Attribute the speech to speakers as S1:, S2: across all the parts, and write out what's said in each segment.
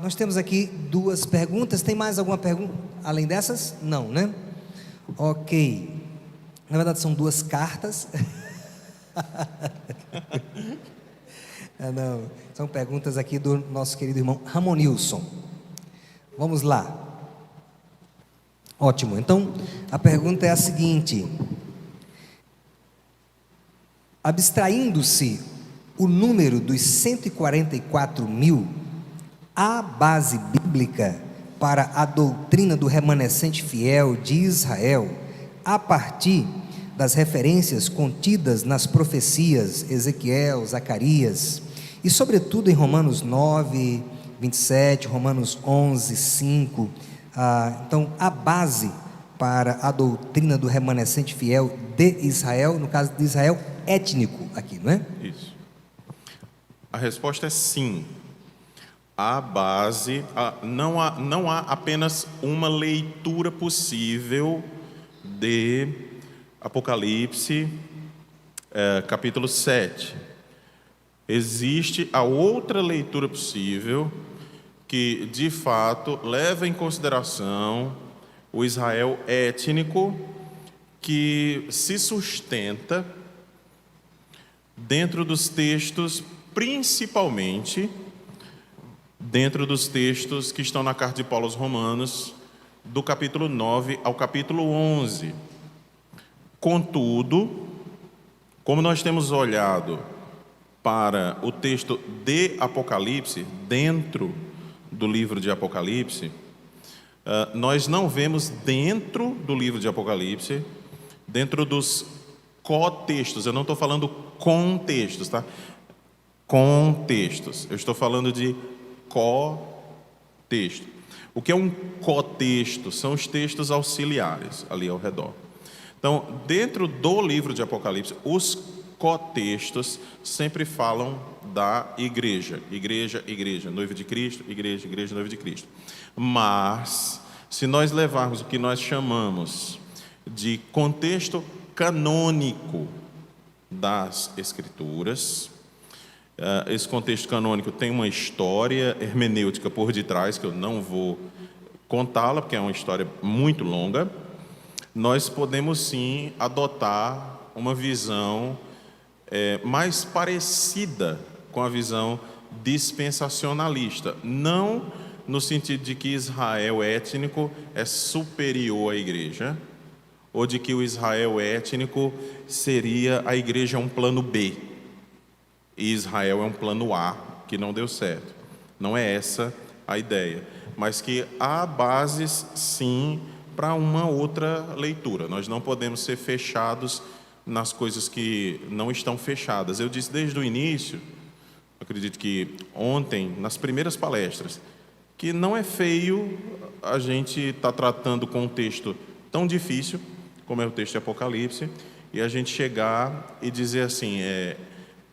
S1: Nós temos aqui duas perguntas. Tem mais alguma pergunta além dessas? Não, né? Ok. Na verdade, são duas cartas. Não. São perguntas aqui do nosso querido irmão Ramonilson. Vamos lá. Ótimo. Então, a pergunta é a seguinte: abstraindo-se o número dos 144 mil, há base bíblica para a doutrina do remanescente fiel de Israel, a partir das referências contidas nas profecias Ezequiel, Zacarias, e sobretudo em Romanos 9, 27, Romanos 11, 5. Então, a base para a doutrina do remanescente fiel de Israel, no caso de Israel étnico aqui, não é?
S2: Isso. A resposta é sim. A base, não há apenas uma leitura possível de Apocalipse, capítulo 7. Existe a outra leitura possível que, de fato, leva em consideração o Israel étnico que se sustenta dentro dos textos, principalmente dentro dos textos que estão na carta de Paulo aos Romanos, do capítulo 9 ao capítulo 11. Contudo, como nós temos olhado para o texto de Apocalipse, dentro do livro de Apocalipse, nós não vemos dentro do livro de Apocalipse, dentro dos cotextos, eu não estou falando contextos, tá? Contextos, eu estou falando de cotexto. O que é um cotexto? São os textos auxiliares ali ao redor. Então, dentro do livro de Apocalipse, os cotextos sempre falam da igreja, igreja, igreja, noiva de Cristo, igreja, igreja, noiva de Cristo. Mas, se nós levarmos o que nós chamamos de contexto canônico das Escrituras, esse contexto canônico tem uma história hermenêutica por detrás, que eu não vou contá-la, porque é uma história muito longa. Nós podemos sim adotar uma visão mais parecida com a visão dispensacionalista, não no sentido de que Israel étnico é superior à igreja, ou de que o Israel étnico seria a igreja um plano B, e Israel é um plano A, que não deu certo. Não é essa a ideia, mas que há bases, sim, para uma outra leitura. Nós não podemos ser fechados nas coisas que não estão fechadas. Eu disse desde o início, acredito que ontem, nas primeiras palestras, que não é feio a gente estar tratando com um texto tão difícil, como é o texto de Apocalipse, e a gente chegar e dizer assim,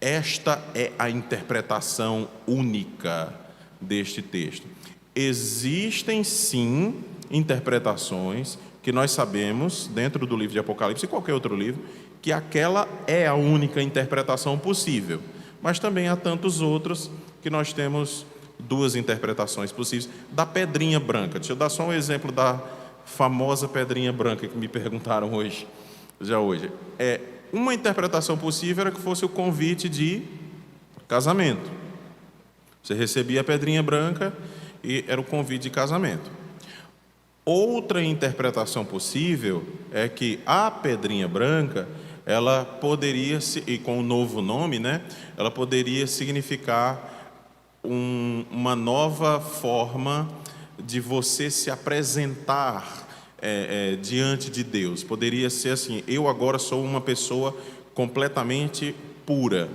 S2: esta é a interpretação única deste texto. Existem, sim, interpretações que nós sabemos, dentro do livro de Apocalipse e qualquer outro livro, que aquela é a única interpretação possível. Mas também há tantos outros que nós temos duas interpretações possíveis. Da pedrinha branca, deixa eu dar só um exemplo da famosa pedrinha branca que me perguntaram hoje. Uma interpretação possível era que fosse o convite de casamento. Você recebia a pedrinha branca e era o convite de casamento. Outra interpretação possível é que a pedrinha branca, ela poderia, e com o novo nome, né, ela poderia significar uma nova forma de você se apresentar diante de Deus. Poderia ser assim: eu agora sou uma pessoa completamente pura,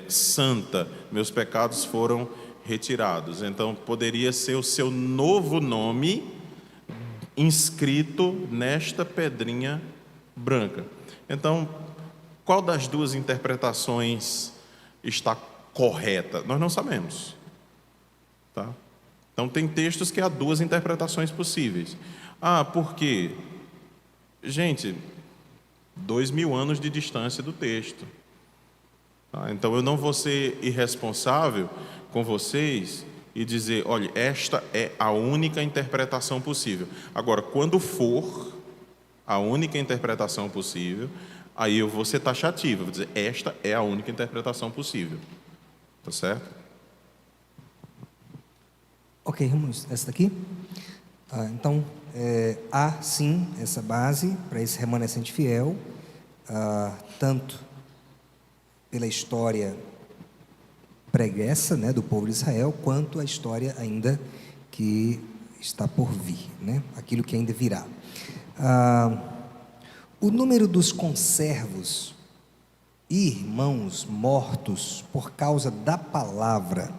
S2: santa, meus pecados foram retirados. Então poderia ser o seu novo nome inscrito nesta pedrinha branca. Então, qual das duas interpretações está correta? Nós não sabemos, tá? Então tem textos que há duas interpretações possíveis. Por quê? Gente, 2000 anos de distância do texto. Tá? Então eu não vou ser irresponsável com vocês e dizer, olha, esta é a única interpretação possível. Agora, quando for a única interpretação possível, aí eu vou ser taxativo, vou dizer, esta é a única interpretação possível. Tá certo?
S1: Ok, vamos essa daqui. Então, há sim essa base para esse remanescente fiel, tanto pela história pregressa, né, do povo de Israel, quanto a história ainda que está por vir, né, aquilo que ainda virá. O número dos conservos e irmãos mortos por causa da palavra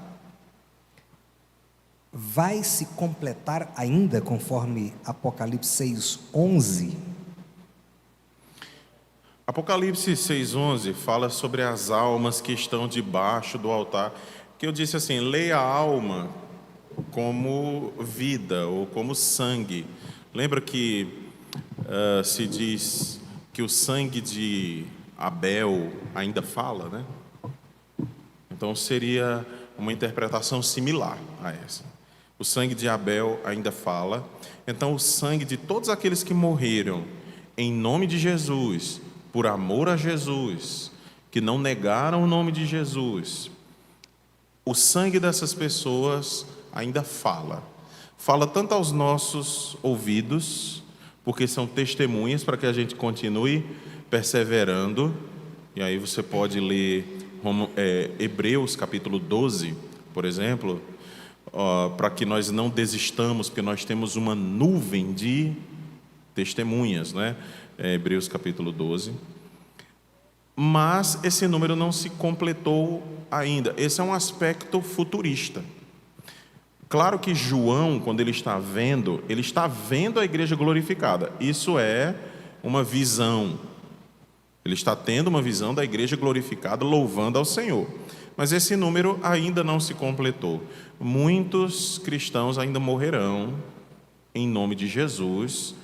S1: vai se completar ainda conforme Apocalipse 6:11?
S2: Apocalipse 6:11 fala sobre as almas que estão debaixo do altar, que eu disse assim, leia a alma como vida ou como sangue. Lembra que se diz que o sangue de Abel ainda fala, né? Então seria uma interpretação similar a essa. O sangue de Abel ainda fala. Então o sangue de todos aqueles que morreram em nome de Jesus, por amor a Jesus, que não negaram o nome de Jesus, o sangue dessas pessoas ainda fala. Fala tanto aos nossos ouvidos, porque são testemunhas para que a gente continue perseverando. E aí você pode ler Hebreus capítulo 12, por exemplo, para que nós não desistamos, porque nós temos uma nuvem de testemunhas, né? Hebreus capítulo 12. Mas esse número não se completou ainda. Esse é um aspecto futurista. Claro que João, quando ele está vendo a igreja glorificada. Isso é uma visão. Ele está tendo uma visão da igreja glorificada, louvando ao Senhor. Mas esse número ainda não se completou. Muitos cristãos ainda morrerão em nome de Jesus,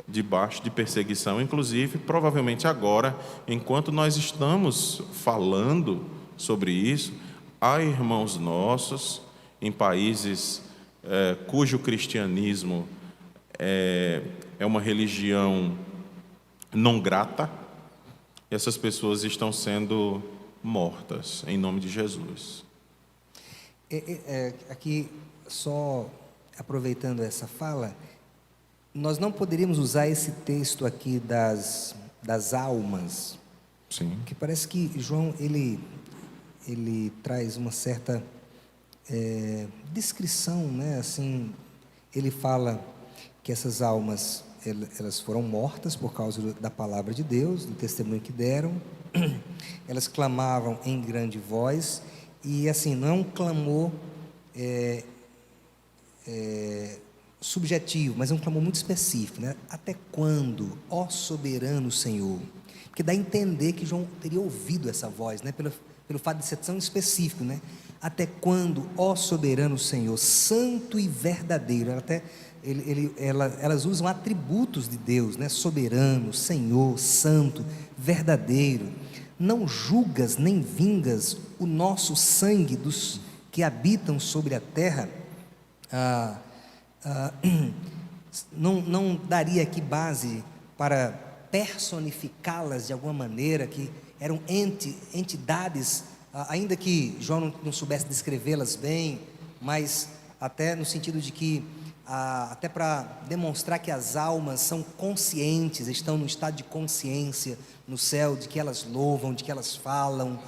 S2: debaixo de perseguição, inclusive, provavelmente agora, enquanto nós estamos falando sobre isso, há irmãos nossos em países cujo cristianismo é uma religião não grata, e essas pessoas estão sendo mortas em nome de Jesus.
S1: Aqui, só aproveitando essa fala, nós não poderíamos usar esse texto aqui das almas.
S2: Sim.
S1: Que parece que João, ele traz uma certa descrição, né? Assim, ele fala que essas almas, elas foram mortas por causa da palavra de Deus, do testemunho que deram. Elas clamavam em grande voz, e assim, não é um clamor subjetivo, mas é um clamor muito específico, né? Até quando, ó soberano Senhor? Porque dá a entender que João teria ouvido essa voz, né? Pelo fato de ser tão específico, né? Até quando, ó soberano Senhor, santo e verdadeiro? Elas usam atributos de Deus, né? Soberano, Senhor, santo, verdadeiro. Não julgas nem vingas o nosso sangue dos que habitam sobre a terra? Não daria aqui base para personificá-las de alguma maneira, que eram entidades, ainda que João não soubesse descrevê-las bem, mas até no sentido de que, até para demonstrar que as almas são conscientes, estão no estado de consciência no céu, de que elas louvam, de que elas falam.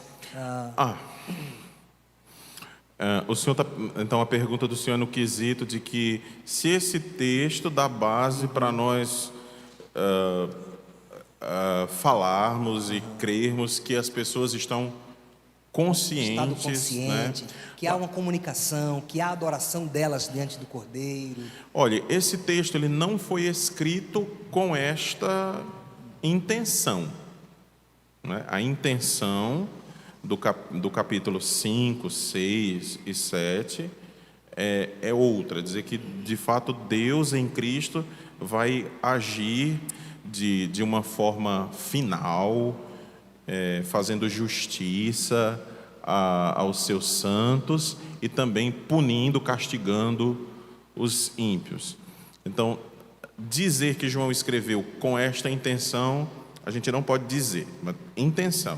S2: O senhor então a pergunta do senhor é no quesito de que se esse texto dá base para nós falarmos e crermos que as pessoas estão conscientes,
S1: estado consciente,
S2: né?
S1: Que há uma comunicação, que há adoração delas diante do Cordeiro.
S2: Olha, esse texto ele não foi escrito com esta intenção, né? A intenção do capítulo 5, 6 e 7 é outra, dizer que de fato Deus em Cristo vai agir de uma forma final, fazendo justiça aos seus santos e também punindo, castigando os ímpios. Então, dizer que João escreveu com esta intenção, a gente não pode dizer, mas intenção.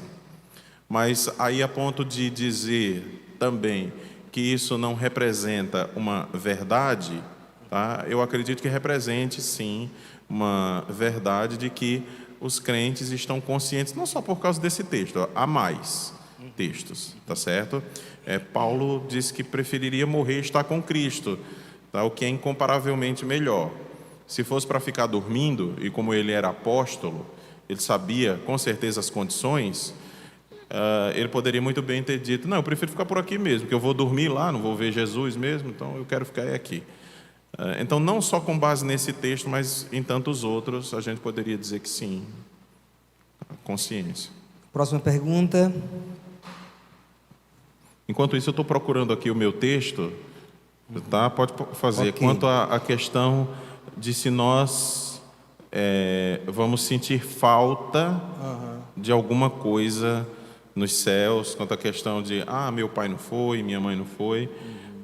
S2: Mas aí, a ponto de dizer também que isso não representa uma verdade, tá? Eu acredito que represente, sim, uma verdade de que os crentes estão conscientes, não só por causa desse texto, há mais textos, tá certo? Paulo disse que preferiria morrer e estar com Cristo, tá? O que é incomparavelmente melhor. Se fosse para ficar dormindo, e como ele era apóstolo, ele sabia com certeza as condições, ele poderia muito bem ter dito: não, eu prefiro ficar por aqui mesmo, porque eu vou dormir lá, não vou ver Jesus mesmo, então eu quero ficar aqui. Então, não só com base nesse texto, mas em tantos outros, a gente poderia dizer que sim, consciência.
S1: Próxima pergunta.
S2: Enquanto isso, eu estou procurando aqui o meu texto, tá? Pode fazer.
S1: Ok.
S2: Quanto à questão de se nós vamos sentir falta de alguma coisa nos céus, quanto à questão de, meu pai não foi, minha mãe não foi,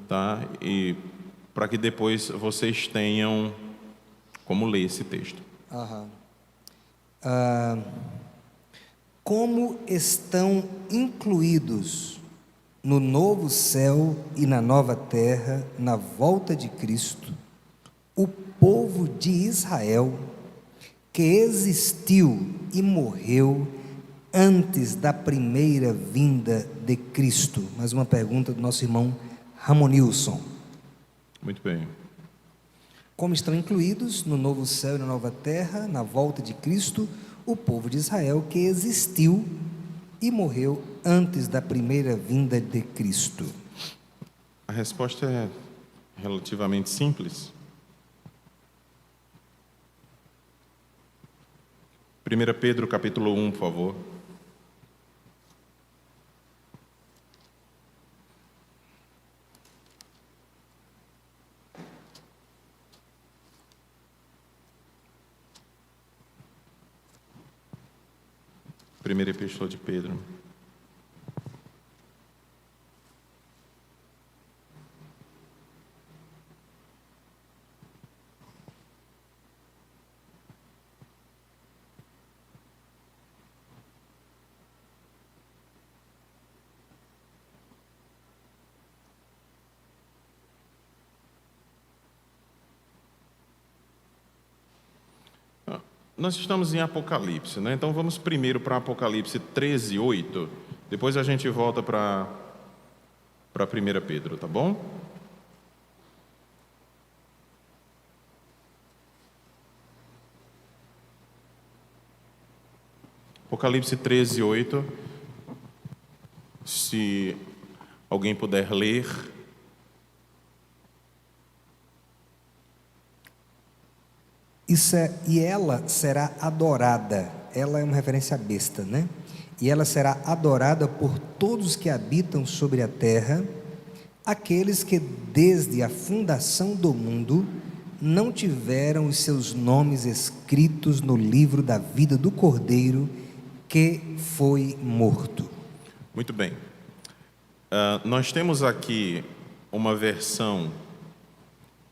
S2: tá? E para que depois vocês tenham como ler esse texto.
S1: Como estão incluídos no novo céu e na nova terra, na volta de Cristo, o povo de Israel, que existiu e morreu antes da primeira vinda de Cristo? Mais uma pergunta do nosso irmão Ramonilson.
S2: Muito bem.
S1: Como estão incluídos no novo céu e na nova terra, na volta de Cristo, o povo de Israel que existiu e morreu antes da primeira vinda de Cristo?
S2: A resposta é relativamente simples. 1 Pedro capítulo 1, por favor. Primeira Epístola de Pedro. Nós estamos em Apocalipse, né? Então vamos primeiro para Apocalipse 13, 8. Depois a gente volta para 1 Pedro, tá bom? Apocalipse 13, 8. Se alguém puder ler.
S1: E ela será adorada. Ela é uma referência à besta, né? E ela será adorada por todos que habitam sobre a terra, aqueles que desde a fundação do mundo não tiveram os seus nomes escritos no livro da vida do Cordeiro que foi morto.
S2: Muito bem. Nós temos aqui uma versão.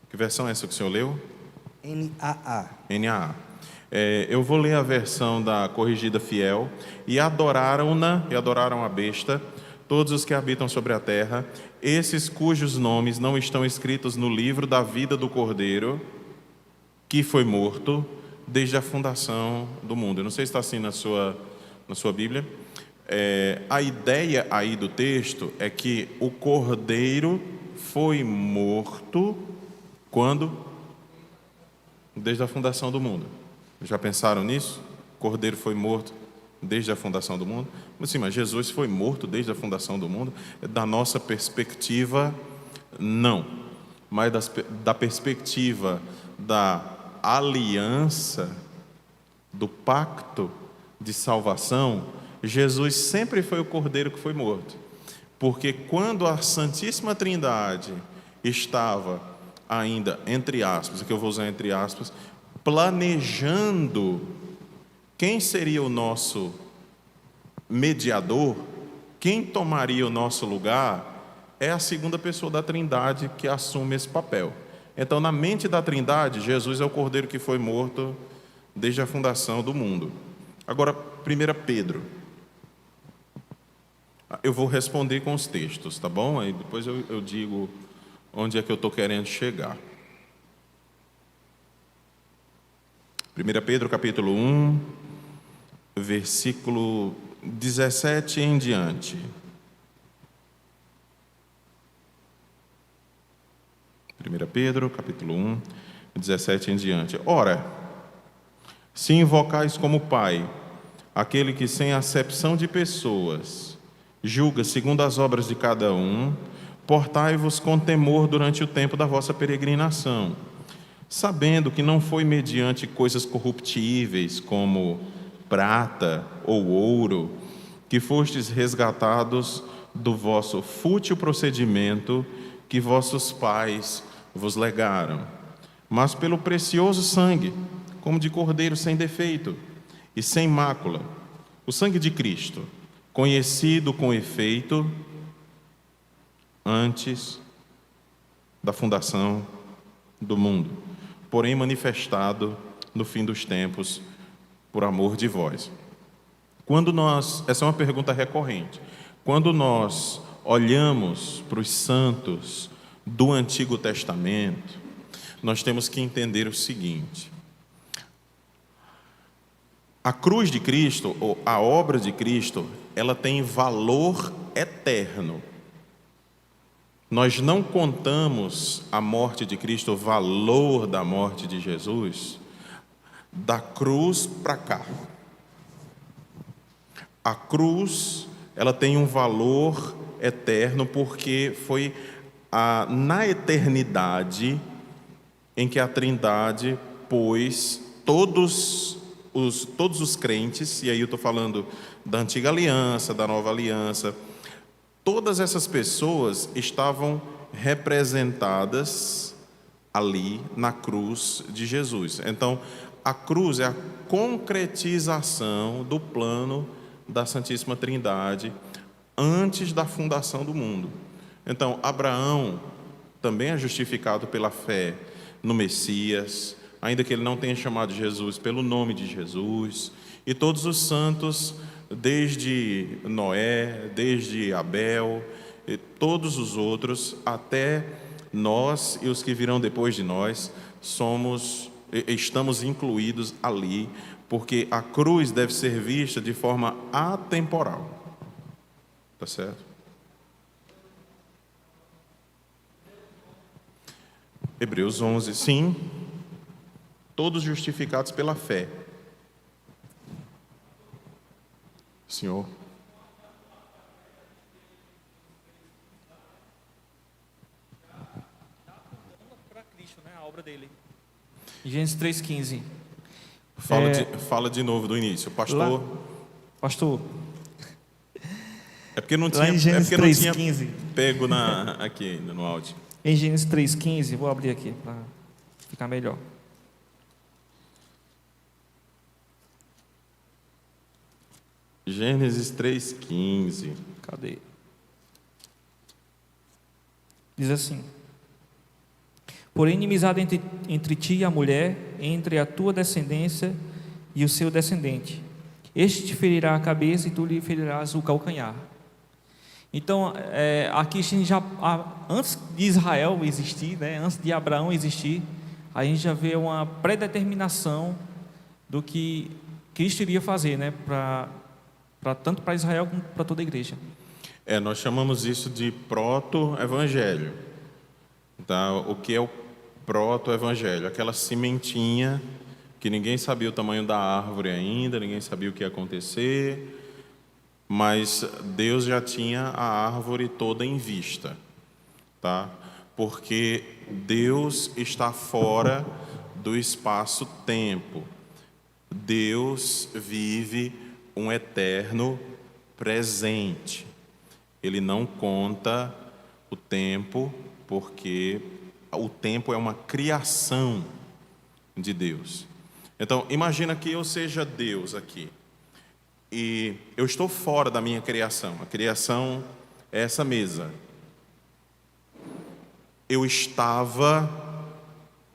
S2: Que versão é essa que o senhor leu?
S1: NAA.
S2: NAA. Eu vou ler a versão da Corrigida Fiel. E adoraram-na, e adoraram a besta, todos os que habitam sobre a terra, esses cujos nomes não estão escritos no livro da vida do Cordeiro, que foi morto desde a fundação do mundo. Eu não sei se está assim na sua Bíblia. A ideia aí do texto é que o Cordeiro foi morto quando? Desde a fundação do mundo. Já pensaram nisso? O Cordeiro foi morto desde a fundação do mundo? Mas Jesus foi morto desde a fundação do mundo? Da nossa perspectiva, não. Mas da perspectiva da aliança, do pacto de salvação, Jesus sempre foi o Cordeiro que foi morto. Porque quando a Santíssima Trindade estava ainda, entre aspas, que eu vou usar entre aspas, planejando quem seria o nosso mediador, quem tomaria o nosso lugar é a segunda pessoa da Trindade que assume esse papel. Então, na mente da Trindade, Jesus é o Cordeiro que foi morto desde a fundação do mundo. Agora, 1 Pedro. Eu vou responder com os textos, tá bom? Aí depois eu digo onde é que eu estou querendo chegar. 1 Pedro capítulo 1, versículo 17 em diante. 1 Pedro capítulo 1, 17 em diante. Ora, se invocais como Pai aquele que sem acepção de pessoas julga segundo as obras de cada um, portai-vos com temor durante o tempo da vossa peregrinação, sabendo que não foi mediante coisas corruptíveis como prata ou ouro que fostes resgatados do vosso fútil procedimento que vossos pais vos legaram, mas pelo precioso sangue, como de cordeiro sem defeito e sem mácula, o sangue de Cristo, conhecido com efeito antes da fundação do mundo, porém manifestado no fim dos tempos por amor de vós. Essa é uma pergunta recorrente. Quando nós olhamos para os santos do Antigo Testamento, nós temos que entender o seguinte: a cruz de Cristo, ou a obra de Cristo, ela tem valor eterno. Nós não contamos a morte de Cristo, o valor da morte de Jesus, da cruz para cá. A cruz, ela tem um valor eterno porque foi na eternidade em que a Trindade pôs todos os crentes, e aí eu estou falando da antiga aliança, da nova aliança, todas essas pessoas estavam representadas ali na cruz de Jesus. Então, a cruz é a concretização do plano da Santíssima Trindade antes da fundação do mundo. Então, Abraão também é justificado pela fé no Messias, ainda que ele não tenha chamado Jesus pelo nome de Jesus, e todos os santos, desde Noé, desde Abel, e todos os outros, até nós e os que virão depois de nós, estamos incluídos ali, porque a cruz deve ser vista de forma atemporal. Tá certo? Hebreus 11, sim. Todos justificados pela fé. Senhor.
S3: Para Cristo, né? A obra dele. Gênesis 3,15.
S2: Fala de novo do início, pastor.
S3: Pastor.
S2: É porque não
S3: Lá
S2: tinha,
S3: em Gênesis 3,15.
S2: Pego aqui no áudio.
S3: Em Gênesis 3,15, vou abrir aqui para ficar melhor.
S2: Gênesis 3,15.
S3: Cadê? Diz assim: porém, inimizade entre ti e a mulher, entre a tua descendência e o seu descendente. Este te ferirá a cabeça e tu lhe ferirás o calcanhar. Então, aqui a gente já, antes de Israel existir, né, antes de Abraão existir, a gente já vê uma predeterminação do que Cristo iria fazer, né, tanto para Israel como para toda a igreja.
S2: Nós chamamos isso de proto-evangelho. Tá? O que é o proto-evangelho? Aquela sementinha que ninguém sabia o tamanho da árvore ainda, ninguém sabia o que ia acontecer, mas Deus já tinha a árvore toda em vista, tá? Porque Deus está fora do espaço-tempo. Deus vive um eterno presente. Ele não conta o tempo, porque o tempo é uma criação de Deus. Então, imagina que eu seja Deus aqui. e eu estou fora da minha criação. A criação é essa mesa.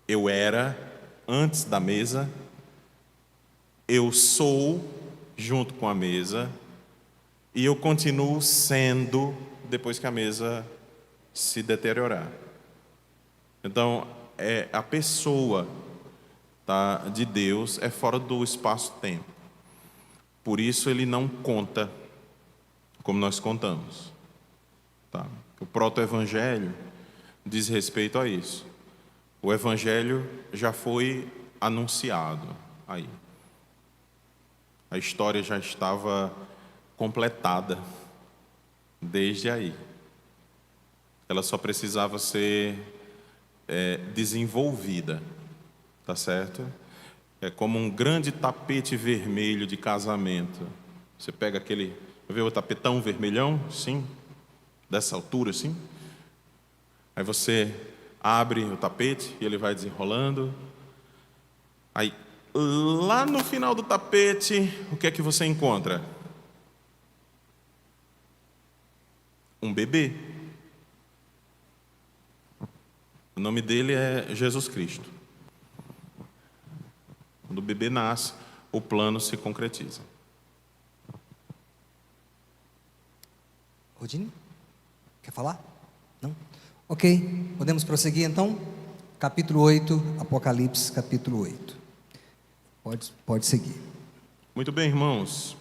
S2: Eu era antes da mesa, eu sou junto com a mesa, e eu continuo sendo depois que a mesa se deteriorar. Então, a pessoa, tá, de Deus é fora do espaço-tempo. Por isso ele não conta como nós contamos. Tá? O proto-evangelho diz respeito a isso. O evangelho já foi anunciado aí. A história já estava completada desde aí. Ela só precisava ser desenvolvida, tá certo? É como um grande tapete vermelho de casamento. Você pega aquele, vê o tapetão vermelhão, sim, dessa altura, assim. Aí você abre o tapete e ele vai desenrolando. Aí, lá no final do tapete, o que é que você encontra? Um bebê. O nome dele é Jesus Cristo. Quando o bebê nasce, o plano se concretiza.
S1: Rodine, quer falar? Não? Ok, podemos prosseguir então? Capítulo 8, Apocalipse, capítulo 8. Pode seguir.
S2: Muito bem, irmãos.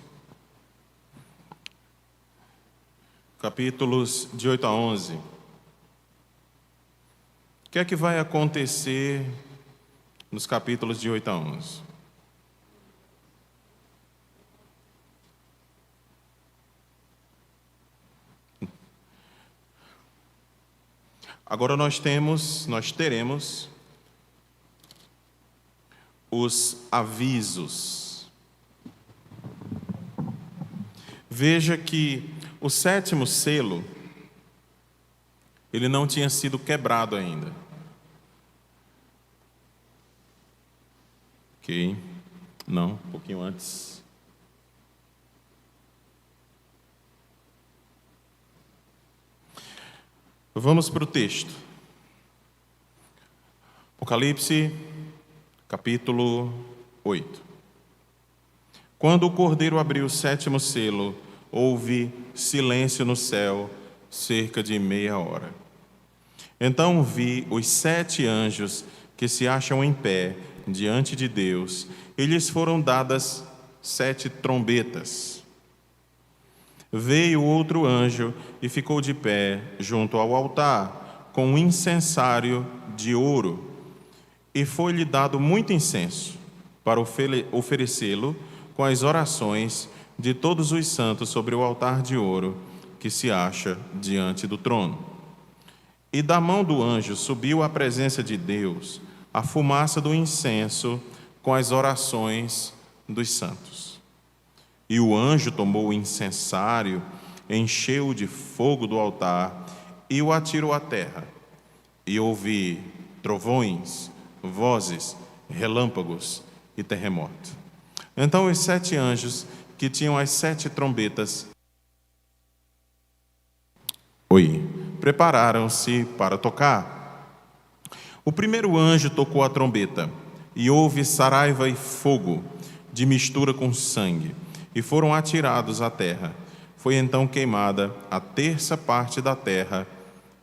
S2: Capítulos de 8 a 11. O que é que vai acontecer nos capítulos de 8 a 11? Agora nós teremos os avisos. Veja que o 7º selo, ele não tinha sido quebrado ainda. Ok? Não, um pouquinho antes. Vamos para o texto. Apocalipse, capítulo 8. Quando o Cordeiro abriu o 7º selo, houve silêncio no céu, cerca de meia hora. Então vi os 7 anjos que se acham em pé diante de Deus, e lhes foram dadas 7 trombetas. Veio outro anjo e ficou de pé junto ao altar, com um incensário de ouro, e foi-lhe dado muito incenso, para oferecê-lo com as orações de todos os santos sobre o altar de ouro que se acha diante do trono. E da mão do anjo subiu à presença de Deus a fumaça do incenso com as orações dos santos. E o anjo tomou o incensário, encheu-o de fogo do altar e o atirou à terra. E ouvi trovões, vozes, relâmpagos e terremoto. Então os 7 anjos que tinham as 7 trombetas prepararam-se para tocar. O primeiro anjo tocou a trombeta, e houve saraiva e fogo, de mistura com sangue, e foram atirados à terra. Foi então queimada a 1/3 parte da terra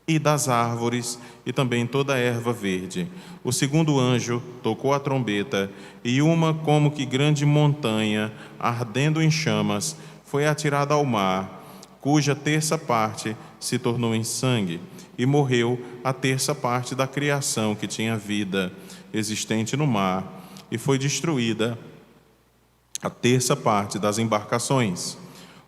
S2: e das árvores, e também toda a erva verde. O segundo anjo tocou a trombeta, e uma como que grande montanha, ardendo em chamas, foi atirada ao mar, cuja 1/3 parte se tornou em sangue, e morreu a 1/3 parte da criação que tinha vida existente no mar, e foi destruída a 1/3 parte das embarcações.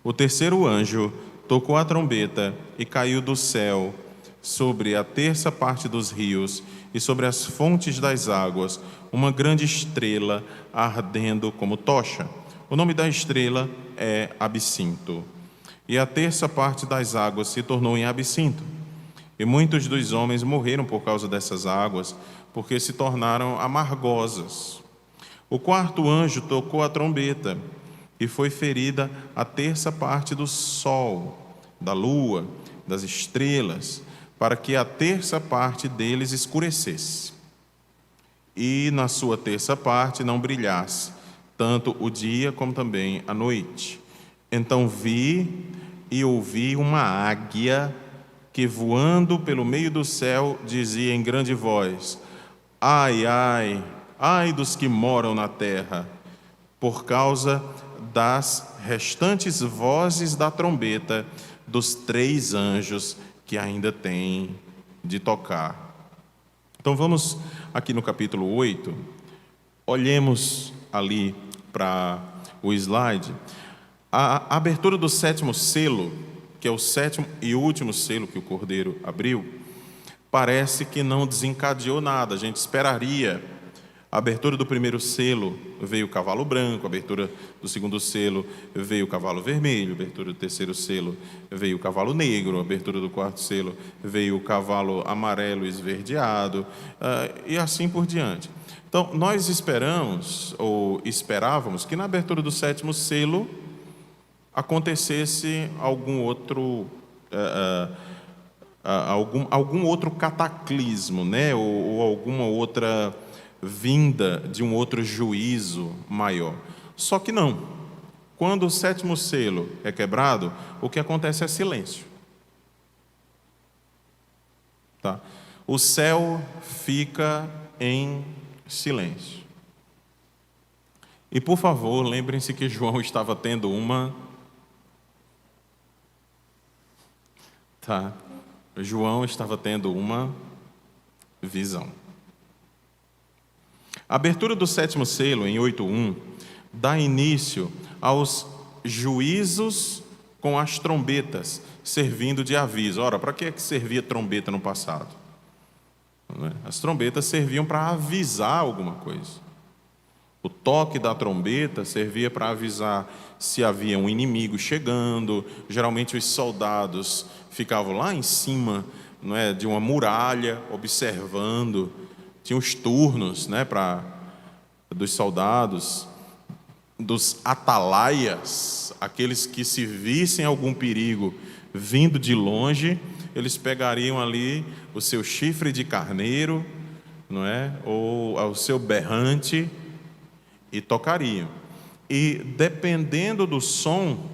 S2: O terceiro anjo tocou a trombeta e caiu do céu sobre a 1/3 parte dos rios e sobre as fontes das águas uma grande estrela ardendo como tocha. O nome da estrela é Absinto. E a 1/3 parte das águas se tornou em absinto. E muitos dos homens morreram por causa dessas águas, porque se tornaram amargosas. O quarto anjo tocou a trombeta, e foi ferida a terça parte do sol, da lua, das estrelas, para que a terça parte deles escurecesse, e na sua terça parte não brilhasse, tanto o dia como também a noite. Então vi e ouvi uma águia que, voando pelo meio do céu, dizia em grande voz: ai, ai, ai dos que moram na terra, por causa das restantes vozes da trombeta dos 3 anjos que ainda têm de tocar. Então vamos aqui no capítulo 8, olhemos ali para o slide. A abertura do 7º selo, que é o 7º e último selo que o Cordeiro abriu, parece que não desencadeou nada. A gente esperaria. A abertura do 1º selo veio o cavalo branco, a abertura do 2º selo veio o cavalo vermelho, a abertura do 3º selo veio o cavalo negro, a abertura do 4º selo veio o cavalo amarelo esverdeado, e assim por diante. Então, nós esperamos, ou esperávamos, que na abertura do 7º selo acontecesse algum outro cataclismo, né? ou alguma outra vinda de um outro juízo maior. Só que não. Quando o 7º selo é quebrado, o que acontece é silêncio. Tá? O céu fica em silêncio. E, por favor, lembrem-se que João estava tendo João estava tendo uma visão. A abertura do 7º selo, em 8:1, dá início aos juízos com as trombetas, servindo de aviso. Ora, para que servia trombeta no passado? As trombetas serviam para avisar alguma coisa. O toque da trombeta servia para avisar se havia um inimigo chegando. Geralmente os soldados ficavam lá em cima, de uma muralha, observando. Tinha os turnos, dos soldados, dos atalaias, aqueles que, se vissem algum perigo vindo de longe, eles pegariam ali o seu chifre de carneiro, ou o seu berrante, e tocariam. E, dependendo do som,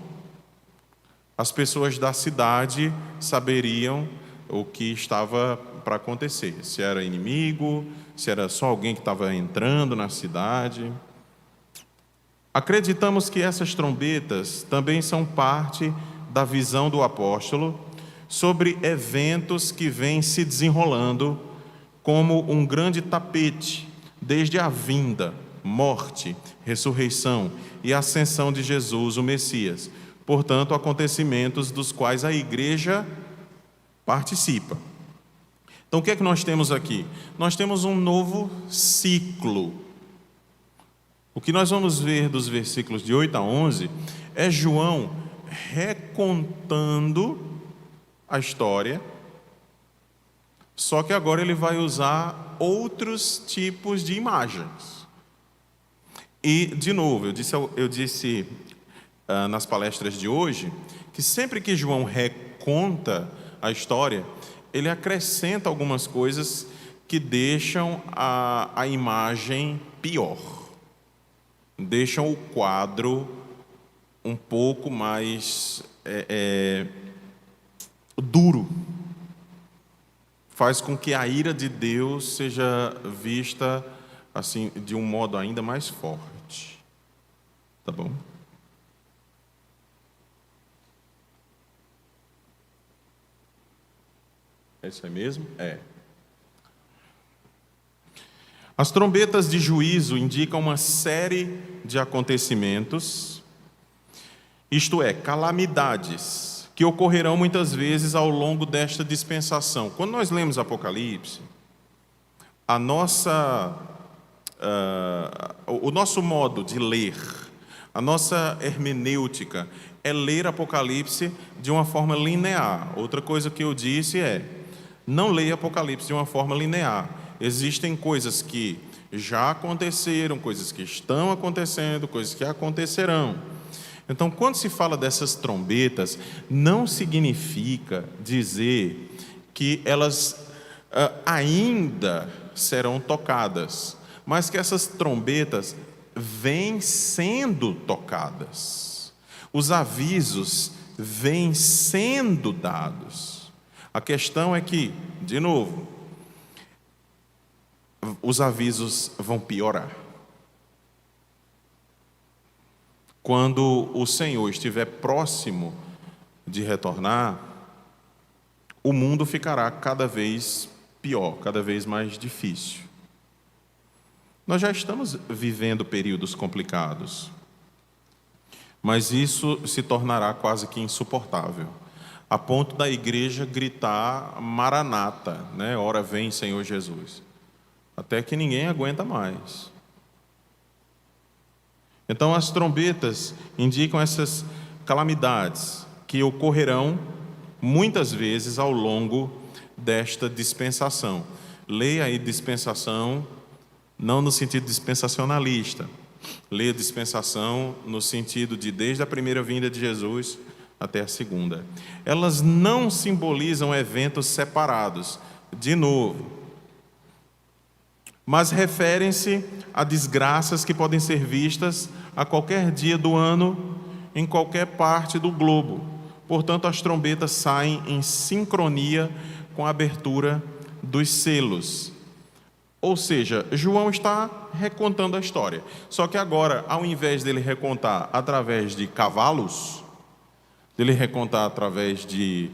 S2: as pessoas da cidade saberiam o que estava para acontecer, se era inimigo, se era só alguém que estava entrando na cidade. Acreditamos que essas trombetas também são parte da visão do apóstolo sobre eventos que vêm se desenrolando como um grande tapete, desde a vinda, morte, ressurreição e ascensão de Jesus, o Messias. Portanto, acontecimentos dos quais a igreja participa. Então, o que é que nós temos aqui? Nós temos um novo ciclo. O que nós vamos ver dos versículos de 8 a 11 é João recontando a história, só que agora ele vai usar outros tipos de imagens. E, de novo, eu disse nas palestras de hoje, que sempre que João reconta a história, ele acrescenta algumas coisas que deixam a imagem pior, deixam o quadro um pouco mais duro, faz com que a ira de Deus seja vista assim de um modo ainda mais forte. Tá bom? É isso aí mesmo? É. As trombetas de juízo indicam uma série de acontecimentos, isto é, calamidades, que ocorrerão muitas vezes ao longo desta dispensação. Quando nós lemos Apocalipse, o nosso modo de ler, a nossa hermenêutica é ler Apocalipse de uma forma linear. Outra coisa que eu disse não leia Apocalipse de uma forma linear. Existem coisas que já aconteceram, coisas que estão acontecendo, coisas que acontecerão. Então, quando se fala dessas trombetas, não significa dizer que elas ainda serão tocadas, mas que essas trombetas vêm sendo tocadas. Os avisos vêm sendo dados. A questão é que, de novo, os avisos vão piorar. Quando o Senhor estiver próximo de retornar, o mundo ficará cada vez pior, cada vez mais difícil. Nós já estamos vivendo períodos complicados, mas isso se tornará quase que insuportável, a ponto da igreja gritar Maranata, né? Ora vem, Senhor Jesus, até que ninguém aguenta mais. Então, as trombetas indicam essas calamidades que ocorrerão muitas vezes ao longo desta dispensação. Leia aí dispensação, não no sentido dispensacionalista. Leia dispensação no sentido de desde a primeira vinda de Jesus até a segunda. Elas não simbolizam eventos separados, de novo, mas referem-se a desgraças que podem ser vistas a qualquer dia do ano, em qualquer parte do globo. Portanto, as trombetas saem em sincronia com a abertura dos selos. Ou seja, João está recontando a história. Só que agora, ao invés dele recontar através de cavalos, dele recontar através de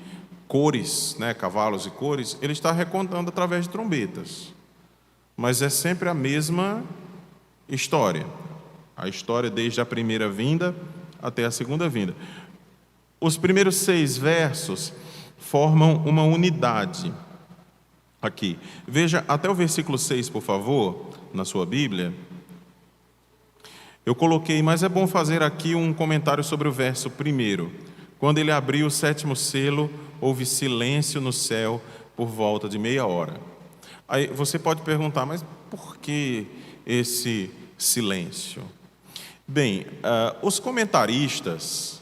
S2: cores, né, cavalos e cores, ele está recontando através de trombetas. Mas é sempre a mesma história. A história desde a primeira vinda até a segunda vinda. Os primeiros 6 versos formam uma unidade aqui. Veja até o versículo 6, por favor, na sua Bíblia. Eu coloquei, mas é bom fazer aqui um comentário sobre o verso 1. Quando ele abriu o 7º selo, houve silêncio no céu por volta de meia hora. Aí você pode perguntar, mas por que esse silêncio? Bem, os comentaristas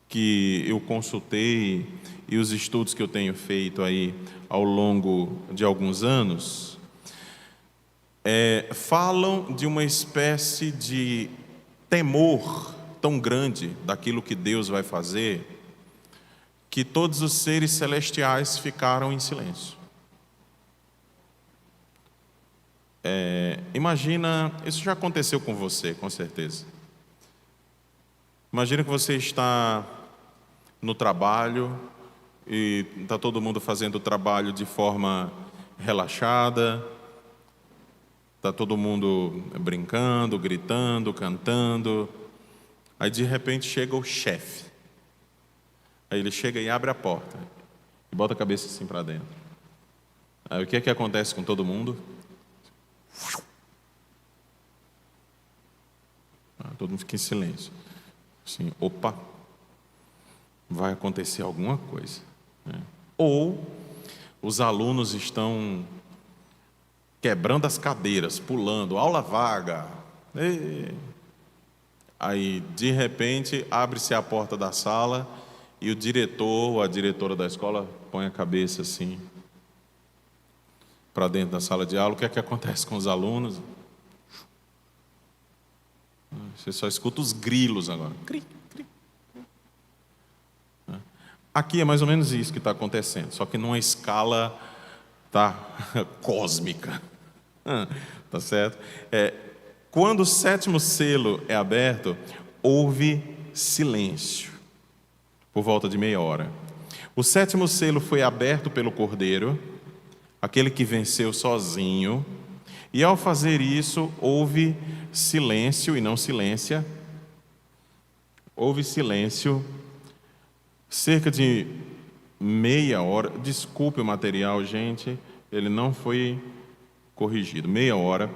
S2: que eu consultei e os estudos que eu tenho feito aí ao longo de alguns anos, falam de uma espécie de temor tão grande daquilo que Deus vai fazer, que todos os seres celestiais ficaram em silêncio. Imagina, isso já aconteceu com você, com certeza. Imagina que você está no trabalho e está todo mundo fazendo o trabalho de forma relaxada, está todo mundo brincando, gritando, cantando. Aí de repente chega o chefe. Aí ele chega e abre a porta e bota a cabeça assim para dentro. Aí o que é que acontece com todo mundo? Todo mundo fica em silêncio. Assim, opa, vai acontecer alguma coisa, né? Ou os alunos estão quebrando as cadeiras, pulando, aula vaga. Aí, de repente, abre-se a porta da sala e o diretor ou a diretora da escola põe a cabeça assim para dentro da sala de aula. O que é que acontece com os alunos? Você só escuta os grilos agora. Cri, cri. Aqui é mais ou menos isso que está acontecendo, só que numa escala cósmica. Tá certo? Quando o 7º selo é aberto, houve silêncio por volta de meia hora. O 7º selo foi aberto pelo Cordeiro, aquele que venceu sozinho, e ao fazer isso, houve silêncio e não silência. Houve silêncio, cerca de meia hora. Desculpe o material, gente, ele não foi corrigido. Meia hora.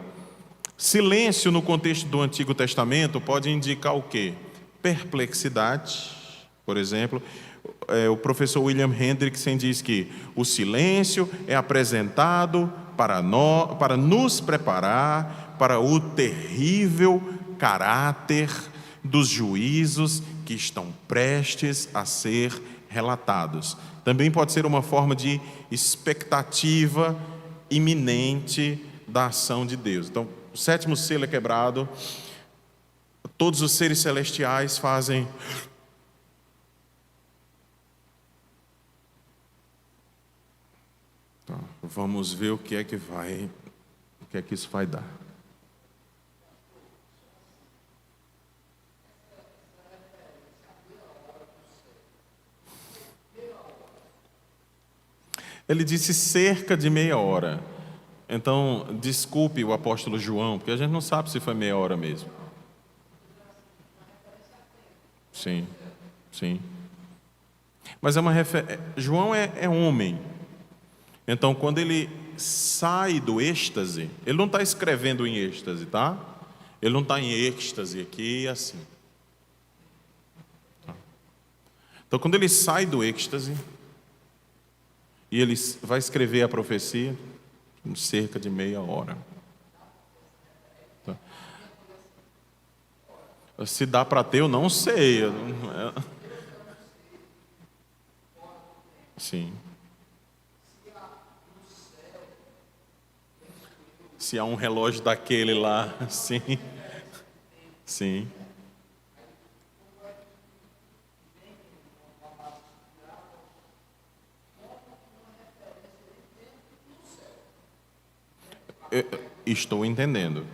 S2: Silêncio no contexto do Antigo Testamento pode indicar o quê? Perplexidade, por exemplo. O professor William Hendrickson diz que o silêncio é apresentado para nos preparar para o terrível caráter dos juízos que estão prestes a ser relatados. Também pode ser uma forma de expectativa iminente da ação de Deus. Então, o 7º selo é quebrado, todos os seres celestiais fazem... Então, vamos ver o que é que isso vai dar. Ele disse cerca de meia hora. Então, desculpe o apóstolo João, porque a gente não sabe se foi meia hora mesmo. Sim, sim. Mas é uma referência. João é homem. Então, quando ele sai do êxtase, ele não está escrevendo em êxtase, tá? Ele não está em êxtase aqui, assim. Então, quando ele sai do êxtase, e ele vai escrever a profecia em cerca de meia hora. Se dá para ter, eu não sei. Sim. Se há um relógio daquele lá, sim. Sim. Estou entendendo.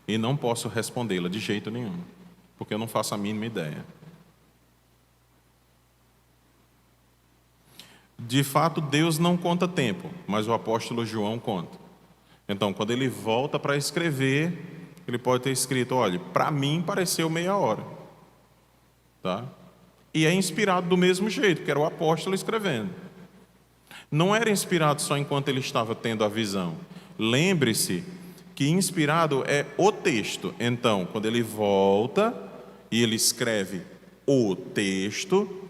S2: E não posso respondê-la de jeito nenhum, porque eu não faço a mínima ideia. De fato, Deus não conta tempo, mas o apóstolo João conta. Então, quando ele volta para escrever, ele pode ter escrito: olha, para mim pareceu meia hora. Tá? E é inspirado do mesmo jeito, que era o apóstolo escrevendo. Não era inspirado só enquanto ele estava tendo a visão. Lembre-se que inspirado é o texto. Então, quando ele volta e ele escreve o texto,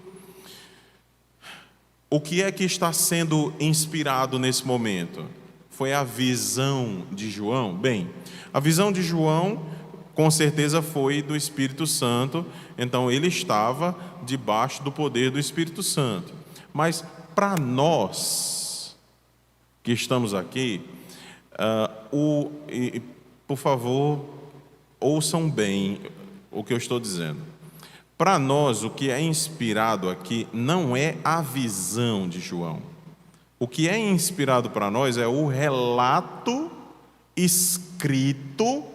S2: o que é que está sendo inspirado nesse momento? Foi a visão de João? Bem, a visão de João, com certeza, foi do Espírito Santo. Então, ele estava debaixo do poder do Espírito Santo. Mas, para nós que estamos aqui, por favor, ouçam bem o que eu estou dizendo. Para nós, o que é inspirado aqui não é a visão de João. O que é inspirado para nós é o relato escrito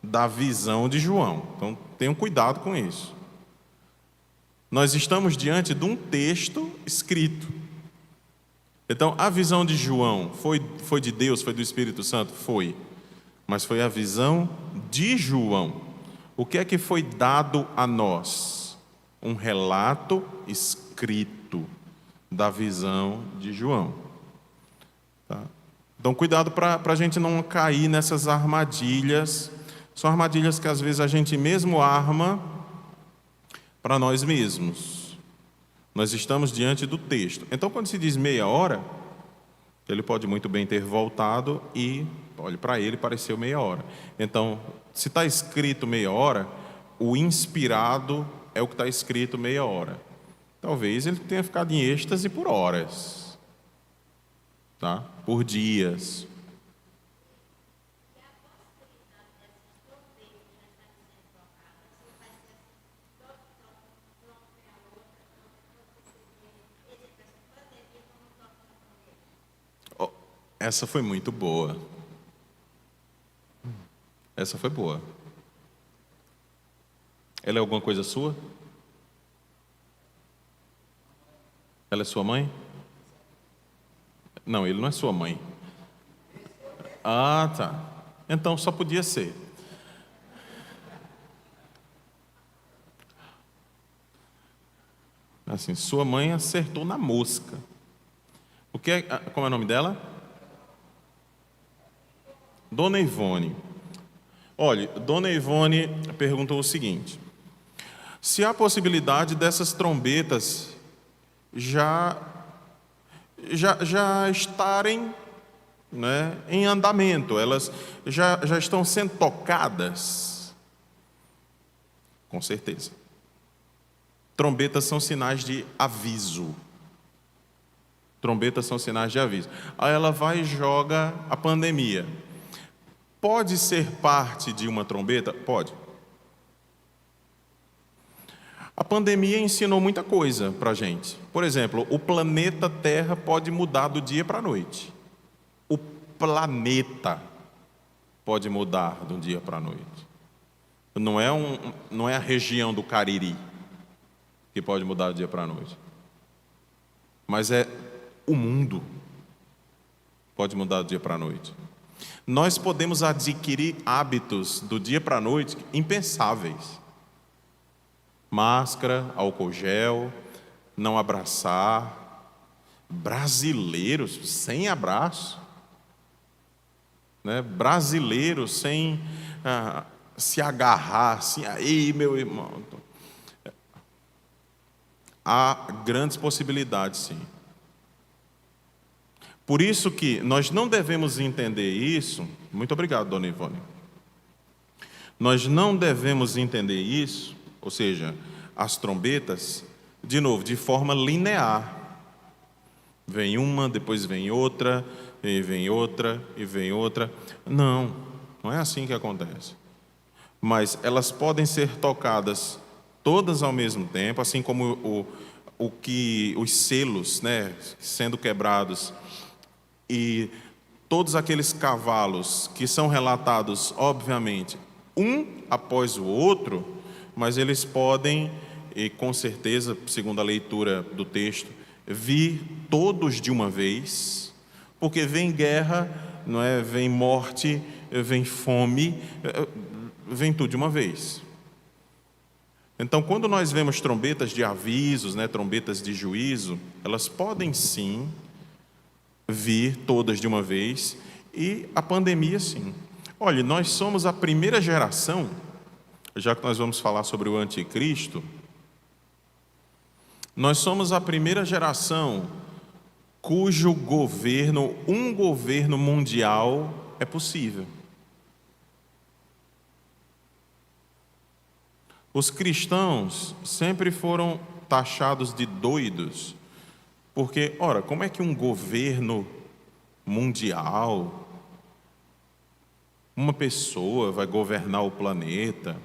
S2: da visão de João. Então, tenham cuidado com isso. Nós estamos diante de um texto escrito. Então, a visão de João foi de Deus, foi do Espírito Santo? Foi. Mas foi a visão de João. O que é que foi dado a nós? Um relato escrito da visão de João. Tá? Então, cuidado para a gente não cair nessas armadilhas. São armadilhas que às vezes a gente mesmo arma para nós mesmos. Nós estamos diante do texto. Então, quando se diz meia hora, ele pode muito bem ter voltado e, olha, para ele pareceu meia hora. Então, se está escrito meia hora, o inspirado é o que está escrito meia hora. Talvez ele tenha ficado em êxtase por horas, tá? Por dias. Essa foi muito boa. Essa foi boa. Ela é alguma coisa sua? Ela é sua mãe? Não, ele não é sua mãe. Ah, tá. Então só podia ser. Assim, sua mãe acertou na mosca. Como é o nome dela? Dona Ivone. Olha, Dona Ivone perguntou o seguinte: se há possibilidade dessas trombetas já estarem, né, em andamento, elas já estão sendo tocadas? Com certeza. Trombetas são sinais de aviso. Trombetas são sinais de aviso. Aí ela vai e joga a pandemia. Pode ser parte de uma trombeta? Pode. A pandemia ensinou muita coisa para a gente. Por exemplo, o planeta Terra pode mudar do dia para a noite. O planeta pode mudar do dia para a noite. Não é a região do Cariri que pode mudar do dia para a noite. Mas é o mundo pode mudar do dia para a noite. Nós podemos adquirir hábitos do dia para a noite impensáveis. Máscara, álcool gel, não abraçar. Brasileiros sem abraço, né? Brasileiros sem se agarrar assim, aí meu irmão. Há grandes possibilidades, sim. Por isso que nós não devemos entender isso. Muito obrigado, dona Ivone. Nós não devemos entender isso, ou seja, as trombetas, de novo, de forma linear. Vem uma, depois vem outra, e vem outra, e vem outra. Não é assim que acontece. Mas elas podem ser tocadas todas ao mesmo tempo, assim como os selos, né, sendo quebrados, e todos aqueles cavalos que são relatados, obviamente, um após o outro, mas eles podem, e com certeza, segundo a leitura do texto, vir todos de uma vez, porque vem guerra, não é? Vem morte, vem fome, vem tudo de uma vez. Então, quando nós vemos trombetas de avisos, né, trombetas de juízo, elas podem sim vir todas de uma vez, e a pandemia sim. Olha, nós somos a primeira geração, já que nós vamos falar sobre o anticristo, nós somos a primeira geração cujo governo, um governo mundial é possível. Os cristãos sempre foram taxados de doidos, porque, ora, como é que um governo mundial, uma pessoa vai governar o planeta?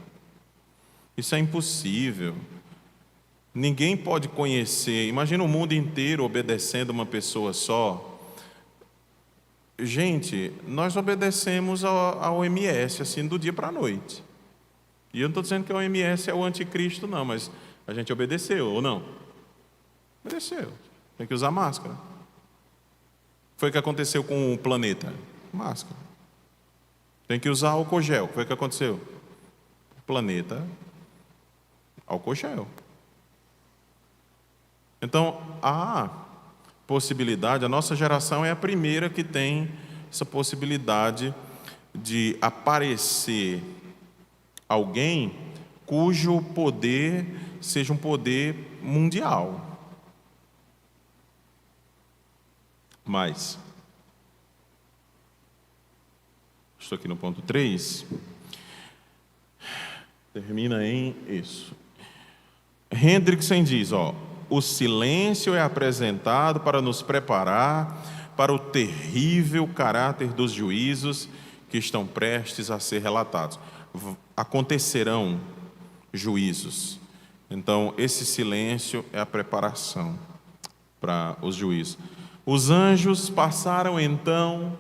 S2: Isso é impossível. Ninguém pode conhecer. Imagina o mundo inteiro obedecendo uma pessoa só. Gente, nós obedecemos ao OMS assim do dia para a noite. E eu não estou dizendo que a OMS é o anticristo, não, mas a gente obedeceu, ou não? Obedeceu. Tem que usar máscara. Foi o que aconteceu com o planeta? Máscara. Tem que usar álcool gel. Foi o que aconteceu? O planeta, álcool gel. Então, há possibilidade, a nossa geração é a primeira que tem essa possibilidade de aparecer alguém cujo poder seja um poder mundial. Mas, estou aqui no ponto 3, termina em isso. Hendrickson diz, o silêncio é apresentado para nos preparar para o terrível caráter dos juízos que estão prestes a ser relatados. Acontecerão juízos. Então, esse silêncio é a preparação para os juízos. Os anjos passaram então